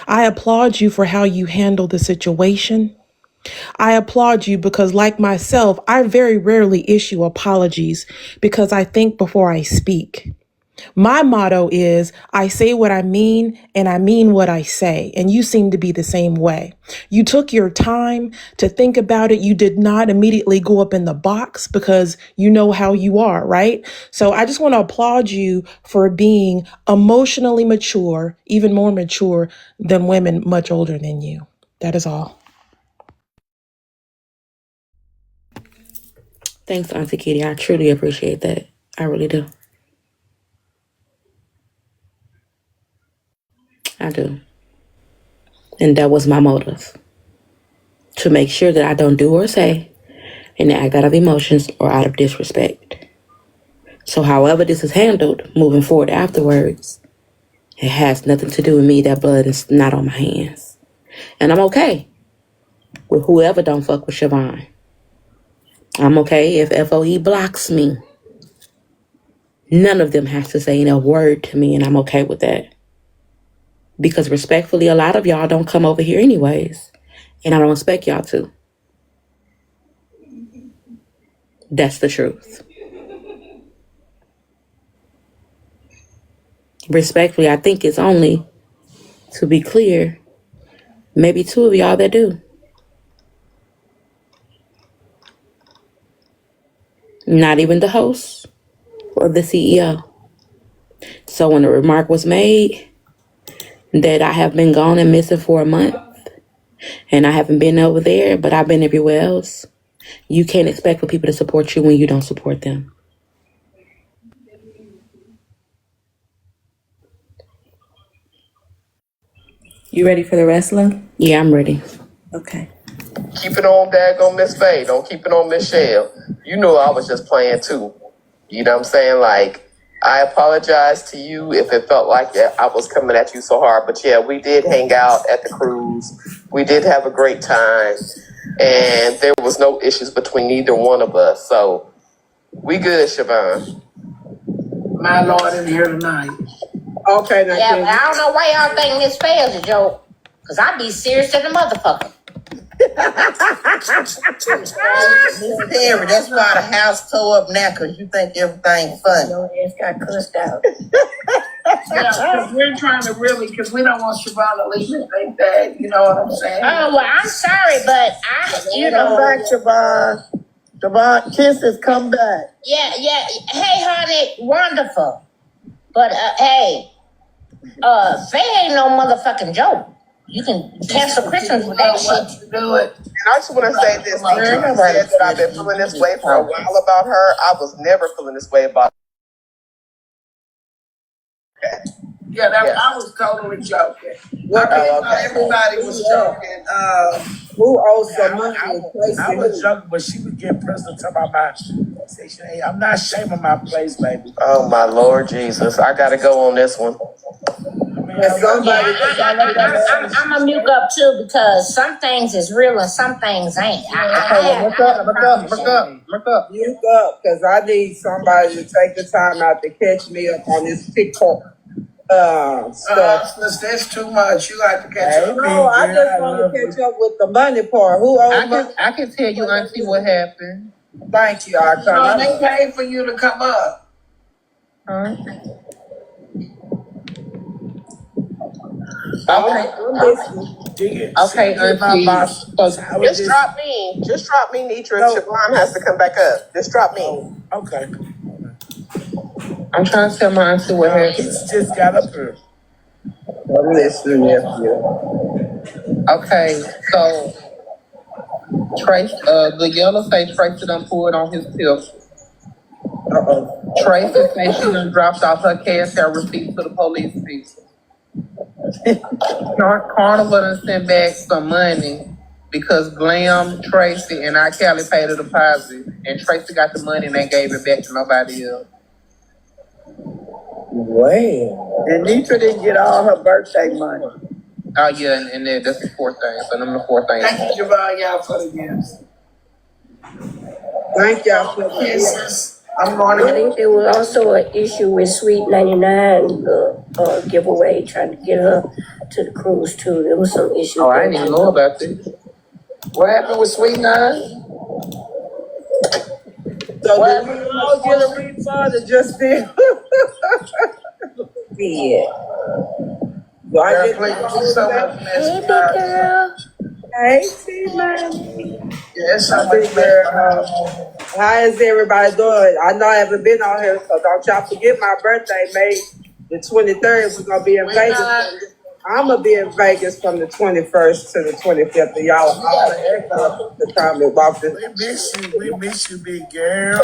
I applaud you for how you handle the situation. I applaud you because, like myself, I very rarely issue apologies because I think before I speak. My motto is I say what I mean and I mean what I say. And you seem to be the same way. You took your time to think about it. You did not immediately go up in the box because you know how you are, right? So I just want to applaud you for being emotionally mature, even more mature than women much older than you. That is all. Thanks, Auntie Kitty. I truly appreciate that. I really do. I do. And that was my motive. To make sure that I don't do or say and act out of emotions or out of disrespect. So however this is handled moving forward afterwards, it has nothing to do with me. That blood is not on my hands. And I'm okay with whoever don't fuck with Chavon. I'm okay if FOE blocks me. None of them has to say a word to me, and I'm okay with that. Because respectfully, a lot of y'all don't come over here anyways. And I don't expect y'all to. That's the truth. Respectfully, I think it's only, to be clear, maybe 2 of y'all that do. Not even the host or the CEO. So when the remark was made that I have been gone and missing for a month, and I haven't been over there, but I've been everywhere else, you can't expect for people to support you when you don't support them. You ready for the wrestling? Yeah, I'm ready. Okay. Keep it on daggone Miss Faye. Don't keep it on Miss Shell. You know I was just playing too. You know what I'm saying? Like, I apologize to you if it felt like I was coming at you so hard. But yeah, we did hang out at the cruise. We did have a great time. And there was no issues between either one of us. So we good, Chavon. My Lord in here tonight. Okay, now. Yeah, but I don't know why y'all think this fails a joke. Because I be serious as a motherfucker. Miss Perry, that's why the house tore up now, because you think everything funny. Your ass got cussed out. Yeah, because we're trying to really, because we don't want Chavon to leave and think that, you know what I'm saying? Oh, well, I'm sorry, but Come back, Chavon. Chavon, kisses, come back. Yeah. Hey, honey, wonderful. But, hey, Faye ain't no motherfucking joke. You can cancel Christmas with that shit. Do it. And I just want to say this. You said that I've been feeling this way for a while about her. I was never feeling this way about her. Yeah, I was totally joking. Well, everybody was joking. Who owes some money? I was joking, but she was getting personal talking about my station. Hey, I'm not shaming my place, baby. Oh my Lord Jesus. I gotta go on this one. I'm a mute up too, because some things is real and some things ain't. Look up, because I need somebody to take the time out to catch me up on this TikTok stuff. That's too much. You got to catch up. No, I just want to catch up with the money part. Who owes money? I can tell you, Auntie, what happened. Thank you, I come. No, they paid for you to come up. Huh? Okay, Auntie. Just drop me. Just drop me, Nitra. No. Chavon has to come back up. Just drop me. Oh, okay. I'm trying to tell my auntie what happened. He's just got up here. I'm listening, nephew. Okay, so Trace, the yellow say Tracy done pulled on his tip. Tracy said she done dropped off her cash out receipt to the police people. Carnival done sent back some money because Glam, Tracy, and I Kelly paid a deposit, and Tracy got the money and they gave it back to nobody else. Wow. And Nitra didn't get all her birthday money. Oh yeah, and that's the fourth thing. So them the four things. Thank you, Javon, y'all, for the gifts. Thank y'all for the gifts. I'm going I think there was also an issue with Sweet 99 giveaway, trying to get her to the cruise too. There was some issue. Oh, I didn't even know about this. What happened with Sweet 9? So did we all get a refund or just them? Yeah. Well, I just so much Hey, big girl. Hey, T-Money. Yeah, it's so much girl. How is everybody doing? I know I haven't been on here, so don't y'all forget my birthday, May the 23rd. We're going to be in Vegas. I'm going to be in Vegas from the 21st to the 25th. And y'all all to come and walk this. We miss you, big girl.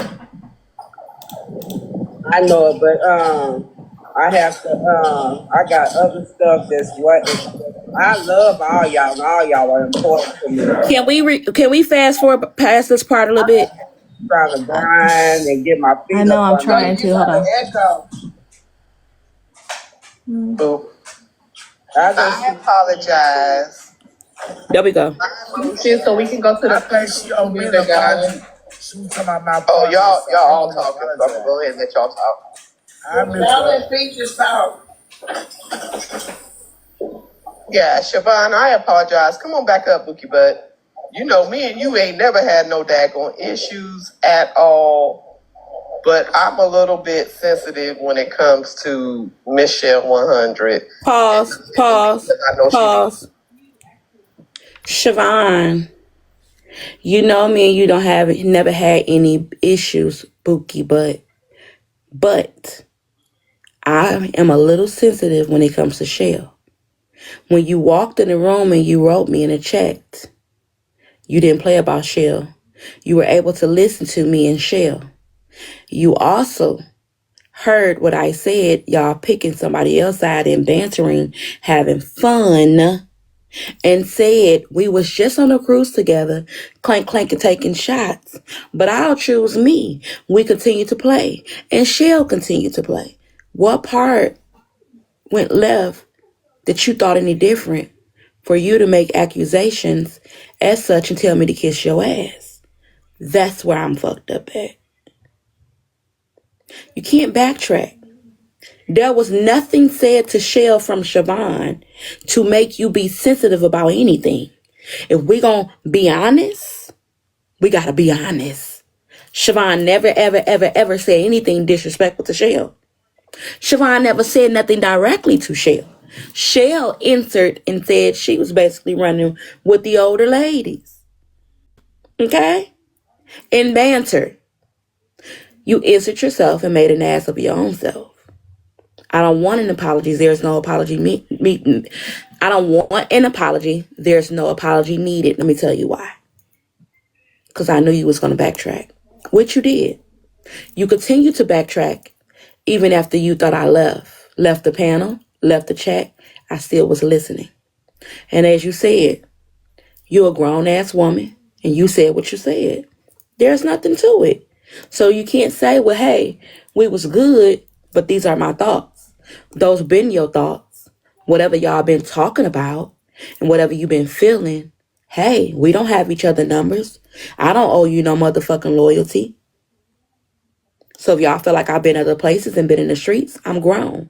I know it, but I have to, I got other stuff that's what I love all y'all, and all y'all are important to me. Can we fast forward past this part a little bit? Trying to grind and get my feet I know up I'm trying to. Hold on. I apologize. There we go. So we can go to the place. She opened the guy. She was talking about my y'all all talking. So I'm gonna go ahead and let y'all talk. Y'all let features talk. Yeah, Chavon, I apologize. Come on back up, Bookie Butt. You know, me and you ain't never had no daggone issues at all. But I'm a little bit sensitive when it comes to Michelle 100. Pause. Chavon, you know me and you never had any issues, Bookie, but I am a little sensitive when it comes to Shell. When you walked in the room and you wrote me in a chat, you didn't play about Shell. You were able to listen to me and Shell. You also heard what I said, y'all picking somebody else out and bantering, having fun, and said we was just on a cruise together, clank and taking shots. But I'll choose me. We continue to play, and Shell continued to play. What part went left that you thought any different for you to make accusations as such and tell me to kiss your ass? That's where I'm fucked up at. You can't backtrack. There was nothing said to Shell from Chavon to make you be sensitive about anything. If we gonna be honest, we gotta be honest. Chavon never, ever said anything disrespectful to Shell. Chavon never said nothing directly to Shell. Shell answered and said she was basically running with the older ladies. Okay? In banter. You answered yourself and made an ass of your own self. I don't want an apology. There's no apology I don't want an apology. There's no apology needed. Let me tell you why. Because I knew you was going to backtrack. Which you did. You continued to backtrack even after you thought I left the panel, left the chat. I still was listening. And as you said, you're a grown-ass woman, and you said what you said. There's nothing to it. So you can't say, well, hey, we was good, but these are my thoughts. Those been your thoughts. Whatever y'all been talking about and whatever you been feeling, hey, we don't have each other numbers. I don't owe you no motherfucking loyalty. So if y'all feel like I've been other places and been in the streets, I'm grown.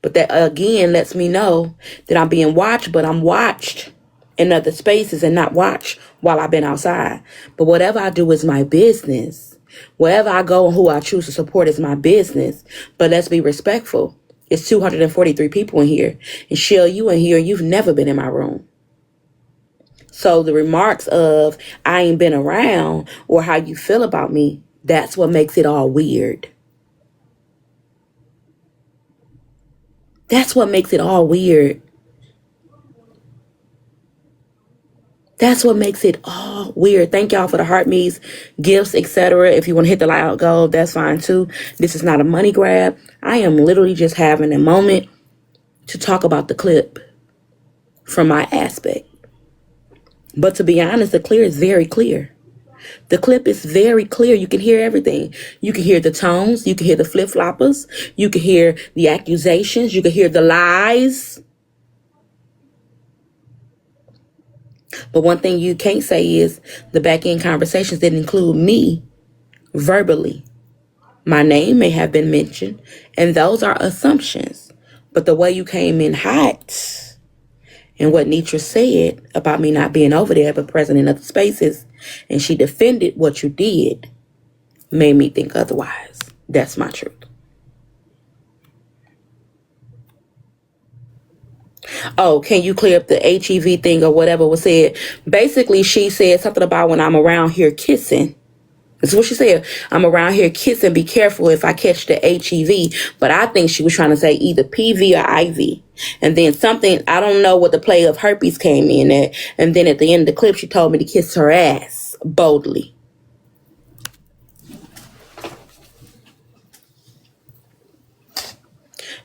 But that, again, lets me know that I'm being watched, but I'm watched in other spaces and not watched while I've been outside. But whatever I do is my business. Wherever I go and who I choose to support is my business. But let's be respectful. It's 243 people in here. And Shell, you in here, you've never been in my room. So the remarks of I ain't been around or how you feel about me, that's what makes it all weird. That's what makes it all weird. That's what makes it all weird. Thank y'all for the heart me's, gifts, etc. If you want to hit the like go, that's fine too. This is not a money grab. I am literally just having a moment to talk about the clip from my aspect. But to be honest, the clip is very clear. The clip is very clear. You can hear everything. You can hear the tones. You can hear the flip-floppers. You can hear the accusations. You can hear the lies. But one thing you can't say is the back-end conversations didn't include me verbally. My name may have been mentioned, and those are assumptions. But the way you came in hot and what Nitra said about me not being over there but present in other spaces, and she defended what you did, made me think otherwise. That's my truth. Oh, can you clear up the HEV thing or whatever was said? Basically, she said something about when I'm around here kissing. That's what she said. I'm around here kissing. Be careful if I catch the HEV. But I think she was trying to say either PV or IV. And then something, I don't know what the play of herpes came in at. And then at the end of the clip, she told me to kiss her ass boldly.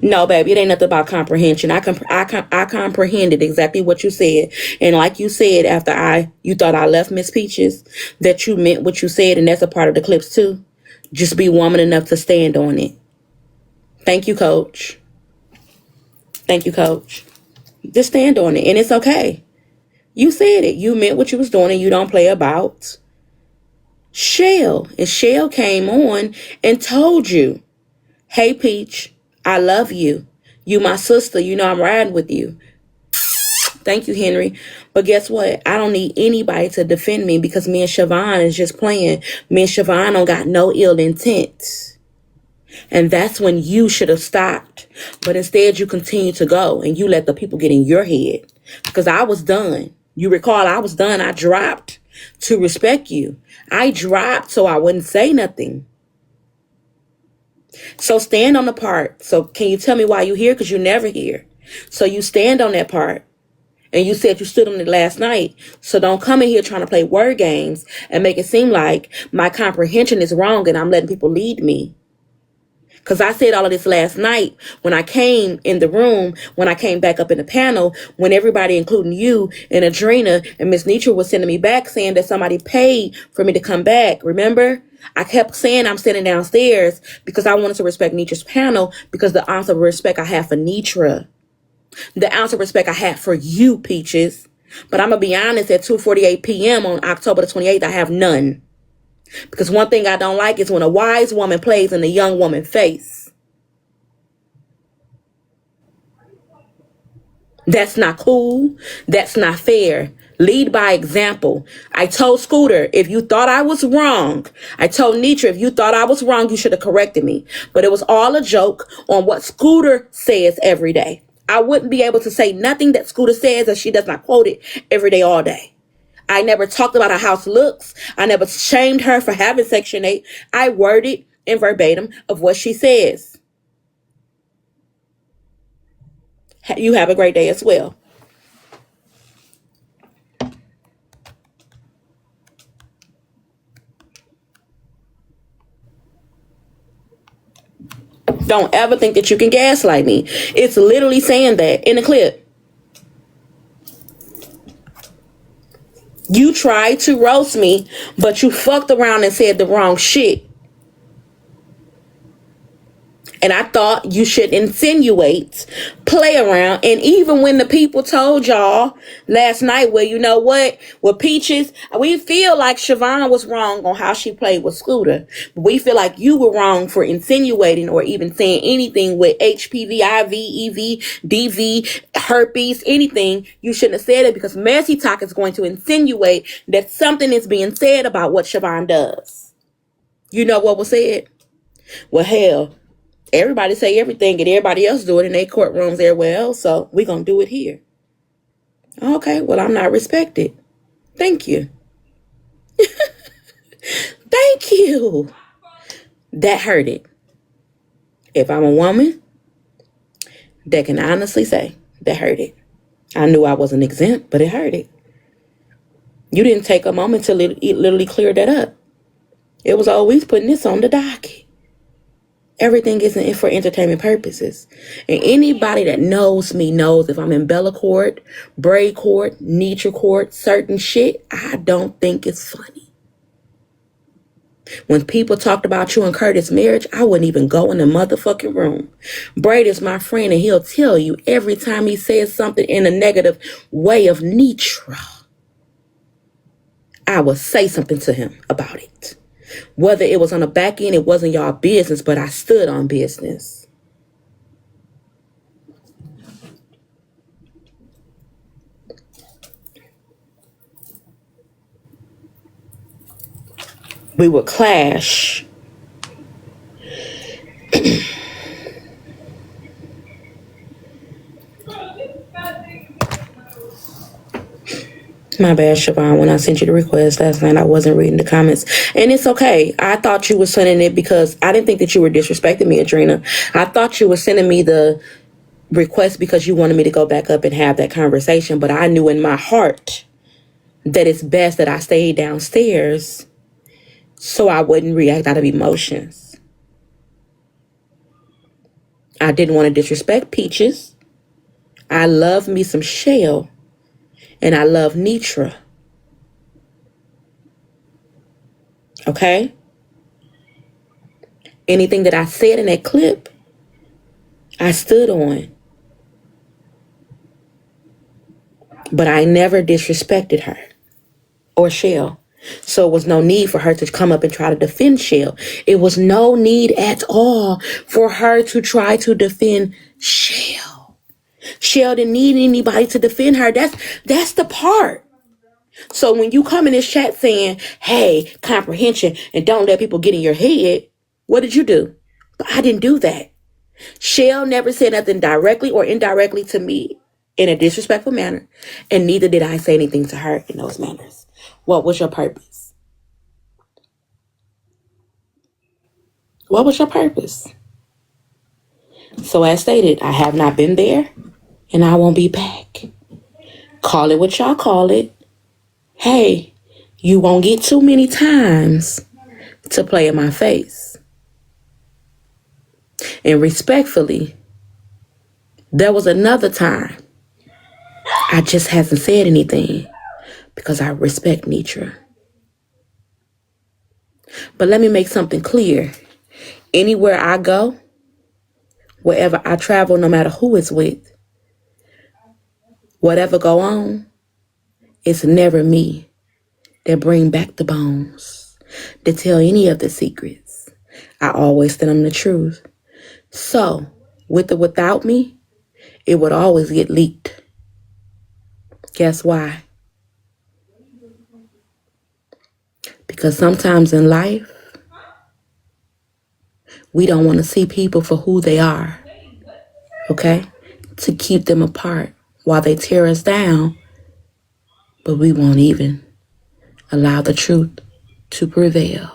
No, baby, it ain't nothing about comprehension. I comprehended exactly what you said. And like you said, after you thought I left Miss Peaches, that you meant what you said, and that's a part of the clips too. Just be woman enough to stand on it. Thank you, Coach. Thank you, Coach. Just stand on it, and it's okay. You said it. You meant what you was doing, and you don't play about Shell. And Shell came on and told you, hey, Peach, I love you. You my sister. You know I'm riding with you. Thank you, Henry. But guess what? I don't need anybody to defend me because me and Chavon is just playing. Me and Chavon don't got no ill intent. And that's when you should have stopped. But instead you continue to go and you let the people get in your head. Because I was done. You recall I was done. I dropped to respect you. I dropped so I wouldn't say nothing. So stand on the part. So can you tell me why you here? Because you're never here. So you stand on that part. And you said you stood on it last night. So don't come in here trying to play word games and make it seem like my comprehension is wrong and I'm letting people lead me. Because I said all of this last night when I came in the room, when I came back up in the panel, when everybody, including you and Adrena and Miss Nitra, was sending me back saying that somebody paid for me to come back. Remember? I kept saying I'm sitting downstairs because I wanted to respect Nitra's panel because the ounce of respect I have for Nitra. The ounce of respect I have for you, Peaches. But I'm going to be honest, at 2:48 p.m. on October the 28th, I have none. Because one thing I don't like is when a wise woman plays in a young woman's face. That's not cool. That's not fair. Lead by example. I told Scooter, if you thought I was wrong, I told Nitra, if you thought I was wrong, you should have corrected me. But it was all a joke on what Scooter says every day. I wouldn't be able to say nothing that Scooter says as she does not quote it every day, all day. I never talked about how house looks. I never shamed her for having Section 8. I worded in verbatim of what she says. You have a great day as well. Don't ever think that you can gaslight me. It's literally saying that in the clip. You tried to roast me, but you fucked around and said the wrong shit. And I thought you should insinuate, play around. And even when the people told y'all last night, well, you know what? With Peaches, we feel like Chavon was wrong on how she played with Scooter. But we feel like you were wrong for insinuating or even saying anything with HPV, IV, EV, DV, herpes, anything. You shouldn't have said it because Messy Talk is going to insinuate that something is being said about what Chavon does. You know what was said? Well, hell. Everybody say everything and everybody else do it in their courtrooms everywhere else. So we're going to do it here. Okay, well, I'm not respected. Thank you. Thank you. That hurt it. If I'm a woman that can honestly say that hurt it. I knew I wasn't exempt, but it hurt it. You didn't take a moment to literally clear that up. It was always putting this on the docket. Everything isn't for entertainment purposes. And anybody that knows me knows if I'm in Bella Court, Bray Court, Nitra Court, certain shit, I don't think it's funny. When people talked about you and Curtis' marriage, I wouldn't even go in the motherfucking room. Brady's my friend, and he'll tell you every time he says something in a negative way of Nitra, I would say something to him about it. Whether it was on the back end, it wasn't y'all business, but I stood on business. We would clash. My bad, Chavon. When I sent you the request last night, I wasn't reading the comments. And it's okay. I thought you were sending it because I didn't think that you were disrespecting me, Adrena. I thought you were sending me the request because you wanted me to go back up and have that conversation. But I knew in my heart that it's best that I stayed downstairs so I wouldn't react out of emotions. I didn't want to disrespect Peaches. I love me some Shell. And I love Nitra. Okay? Anything that I said in that clip, I stood on. But I never disrespected her or Shell. So it was no need for her to come up and try to defend Shell. It was no need at all for her to try to defend Shell. Shell didn't need anybody to defend her. That's the part. So when you come in this chat saying, hey, comprehension, and don't let people get in your head, what did you do? But I didn't do that. Shell never said nothing directly or indirectly to me in a disrespectful manner, and neither did I say anything to her in those manners. What was your purpose? What was your purpose? So as stated, I have not been there, and I won't be back. Call it what y'all call it. Hey, you won't get too many times to play in my face. And respectfully, there was another time I just hasn't said anything because I respect Nitra. But let me make something clear. Anywhere I go, wherever I travel, no matter who it's with, whatever go on, it's never me that bring back the bones, that tell any of the secrets. I always stand on the truth. So, with or without me, it would always get leaked. Guess why? Because sometimes in life, we don't want to see people for who they are. Okay? To keep them apart while they tear us down. But we won't even allow the truth to prevail.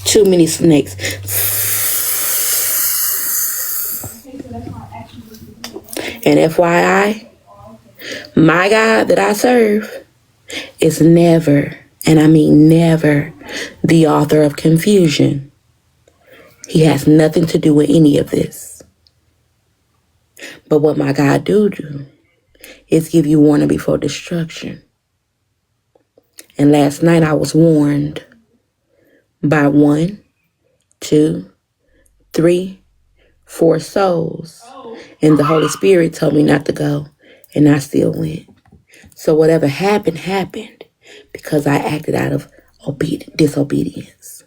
Too many snakes. And FYI, my God that I serve is never, and I mean never, the author of confusion. He has nothing to do with any of this. But what my God do is give you warning before destruction. And last night I was warned by 1, 2, 3, 4 souls. And the Holy Spirit told me not to go, and I still went. So whatever happened, happened because I acted out of disobedience.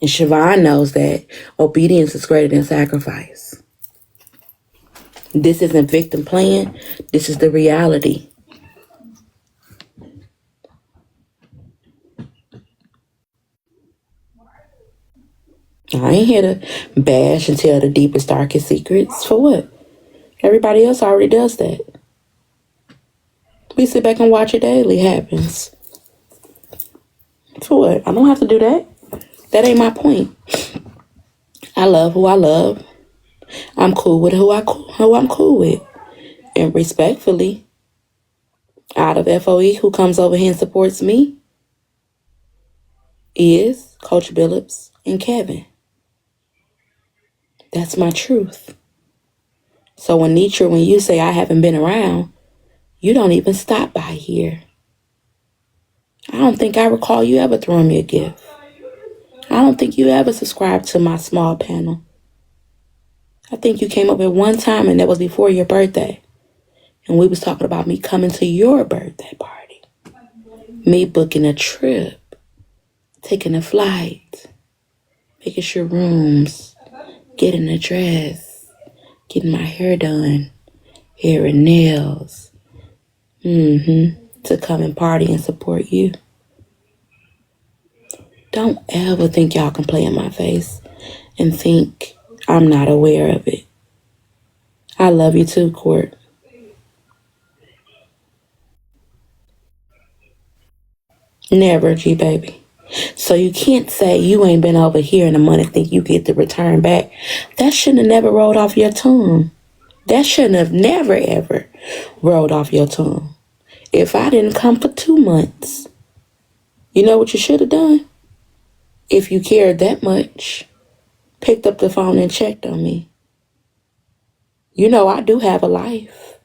And Chavon knows that obedience is greater than sacrifice. This isn't victim playing. This is the reality. I ain't here to bash and tell the deepest, darkest secrets. For what? Everybody else already does that. We sit back and watch it daily. It happens. For what? I don't have to do that. That ain't my point. I love who I love. I'm cool with who I'm cool with. And respectfully, out of FOE, who comes over here and supports me is Coach Billups and Kevin. That's my truth. So when you say I haven't been around, you don't even stop by here. I don't think I recall you ever throwing me a gift. I don't think you ever subscribed to my small panel. I think you came up at one time, and that was before your birthday. And we was talking about me coming to your birthday party. Me booking a trip, taking a flight, making sure rooms, getting a dress, getting my hair done, hair and nails. To come and party and support you. Don't ever think y'all can play in my face and think I'm not aware of it. I love you too, Court. Never, G baby. So you can't say you ain't been over here in a month and think you get the return back. That shouldn't have never rolled off your tongue. That shouldn't have never ever rolled off your tongue. If I didn't come for 2 months, you know what you should have done? If you cared that much, picked up the phone and checked on me. You know I do have a life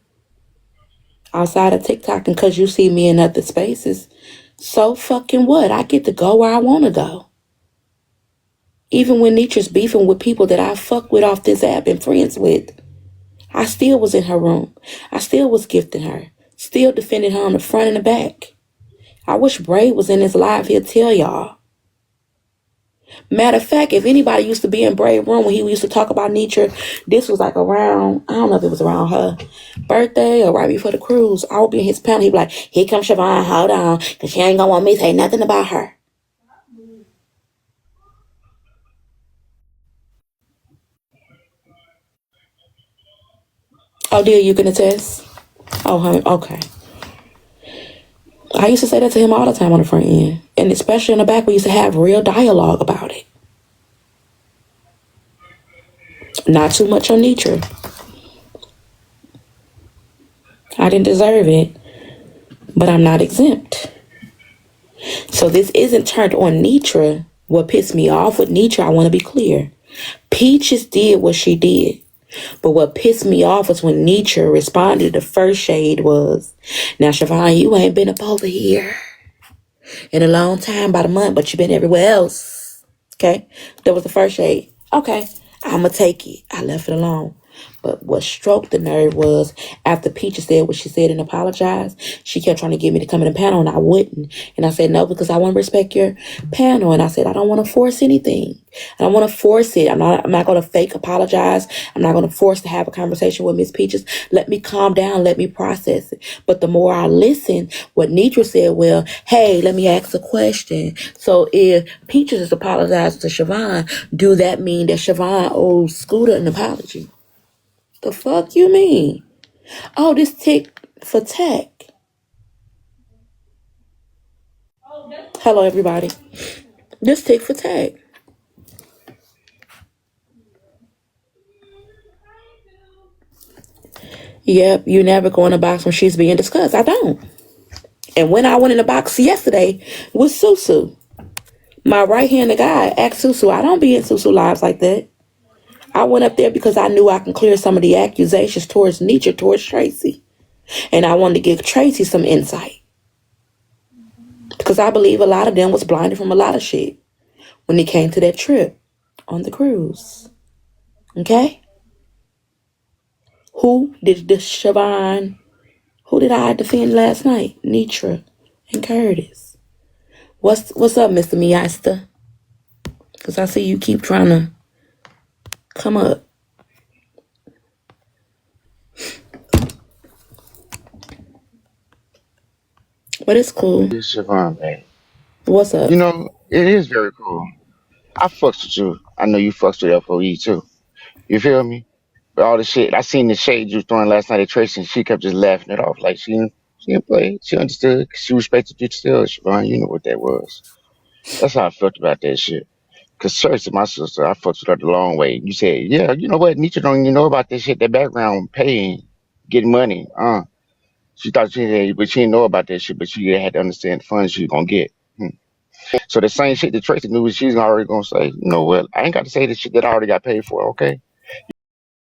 outside of TikTok, and because you see me in other spaces, so fucking what? I get to go where I want to go. Even when Nietzsche's beefing with people that I fuck with off this app and friends with, I still was in her room. I still was gifting her. Still defending her on the front and the back. I wish Braid was in this live. He'll tell y'all. Matter of fact, if anybody used to be in Braid's room when he used to talk about Nietzsche, this was like around, I don't know if it was around her birthday or right before the cruise. I would be in his panel. He'd be like, here comes Chavon, hold on, because she ain't going to want me to say nothing about her. Oh, dear, you can attest? Oh, honey, okay. I used to say that to him all the time on the front end. And especially in the back, we used to have real dialogue about it. Not too much on Nietzsche. I didn't deserve it, but I'm not exempt. So this isn't turned on Nietzsche. What pissed me off with Nietzsche, I want to be clear. Peaches did what she did. But what pissed me off was when Nietzsche responded, the first shade was, now, Chavon, you ain't been up over here in a long time, about a month, but you've been everywhere else. Okay? That was the first shade. Okay, I'm going to take it. I left it alone. But what stroked the nerve was after Peaches said what she said and apologized, she kept trying to get me to come in the panel, and I wouldn't. And I said, no, because I want to respect your panel. And I said, I don't want to force anything. I don't want to force it. I'm not going to fake apologize. I'm not going to force to have a conversation with Miss Peaches. Let me calm down. Let me process it. But the more I listen, what Nidra said, well, hey, let me ask a question. So if Peaches is apologizing to Chavon, do that mean that Chavon owes Scooter an apology? The fuck you mean? Oh, this tick for tech. Hello, everybody. This tick for tech. Yep, you never go in a box when she's being discussed. I don't. And when I went in the box yesterday with Susu, my right-handed guy asked Susu, I don't be in Susu lives like that. I went up there because I knew I can clear some of the accusations towards Nietzsche, towards Tracy. And I wanted to give Tracy some insight. Because I believe a lot of them was blinded from a lot of shit when it came to that trip on the cruise. Okay? Who did I defend last night? Nietzsche and Curtis. What's up, Mr. Miasta? Because I see you keep trying to come up. But it's cool. It's Chavon, man. What's up? You know, it is very cool. I fucks with you. I know you fucks with FOE too. You feel me? But all the shit, I seen the shade you was throwing last night at Tracy, and she kept just laughing it off like she didn't play. She understood. She respected you still, Chavon. You know what that was. That's how I felt about that shit. Cause Cersei, my sister, I fucked with her the long way. You said, yeah, you know what? Nietzsche don't even know about this shit. That background paying, getting money. She thought she had, but she didn't know about that shit. But she had to understand the funds she was gonna get. So the same shit that Tracy knew, she's already gonna say, you know what? I ain't got to say the shit that I already got paid for. Okay.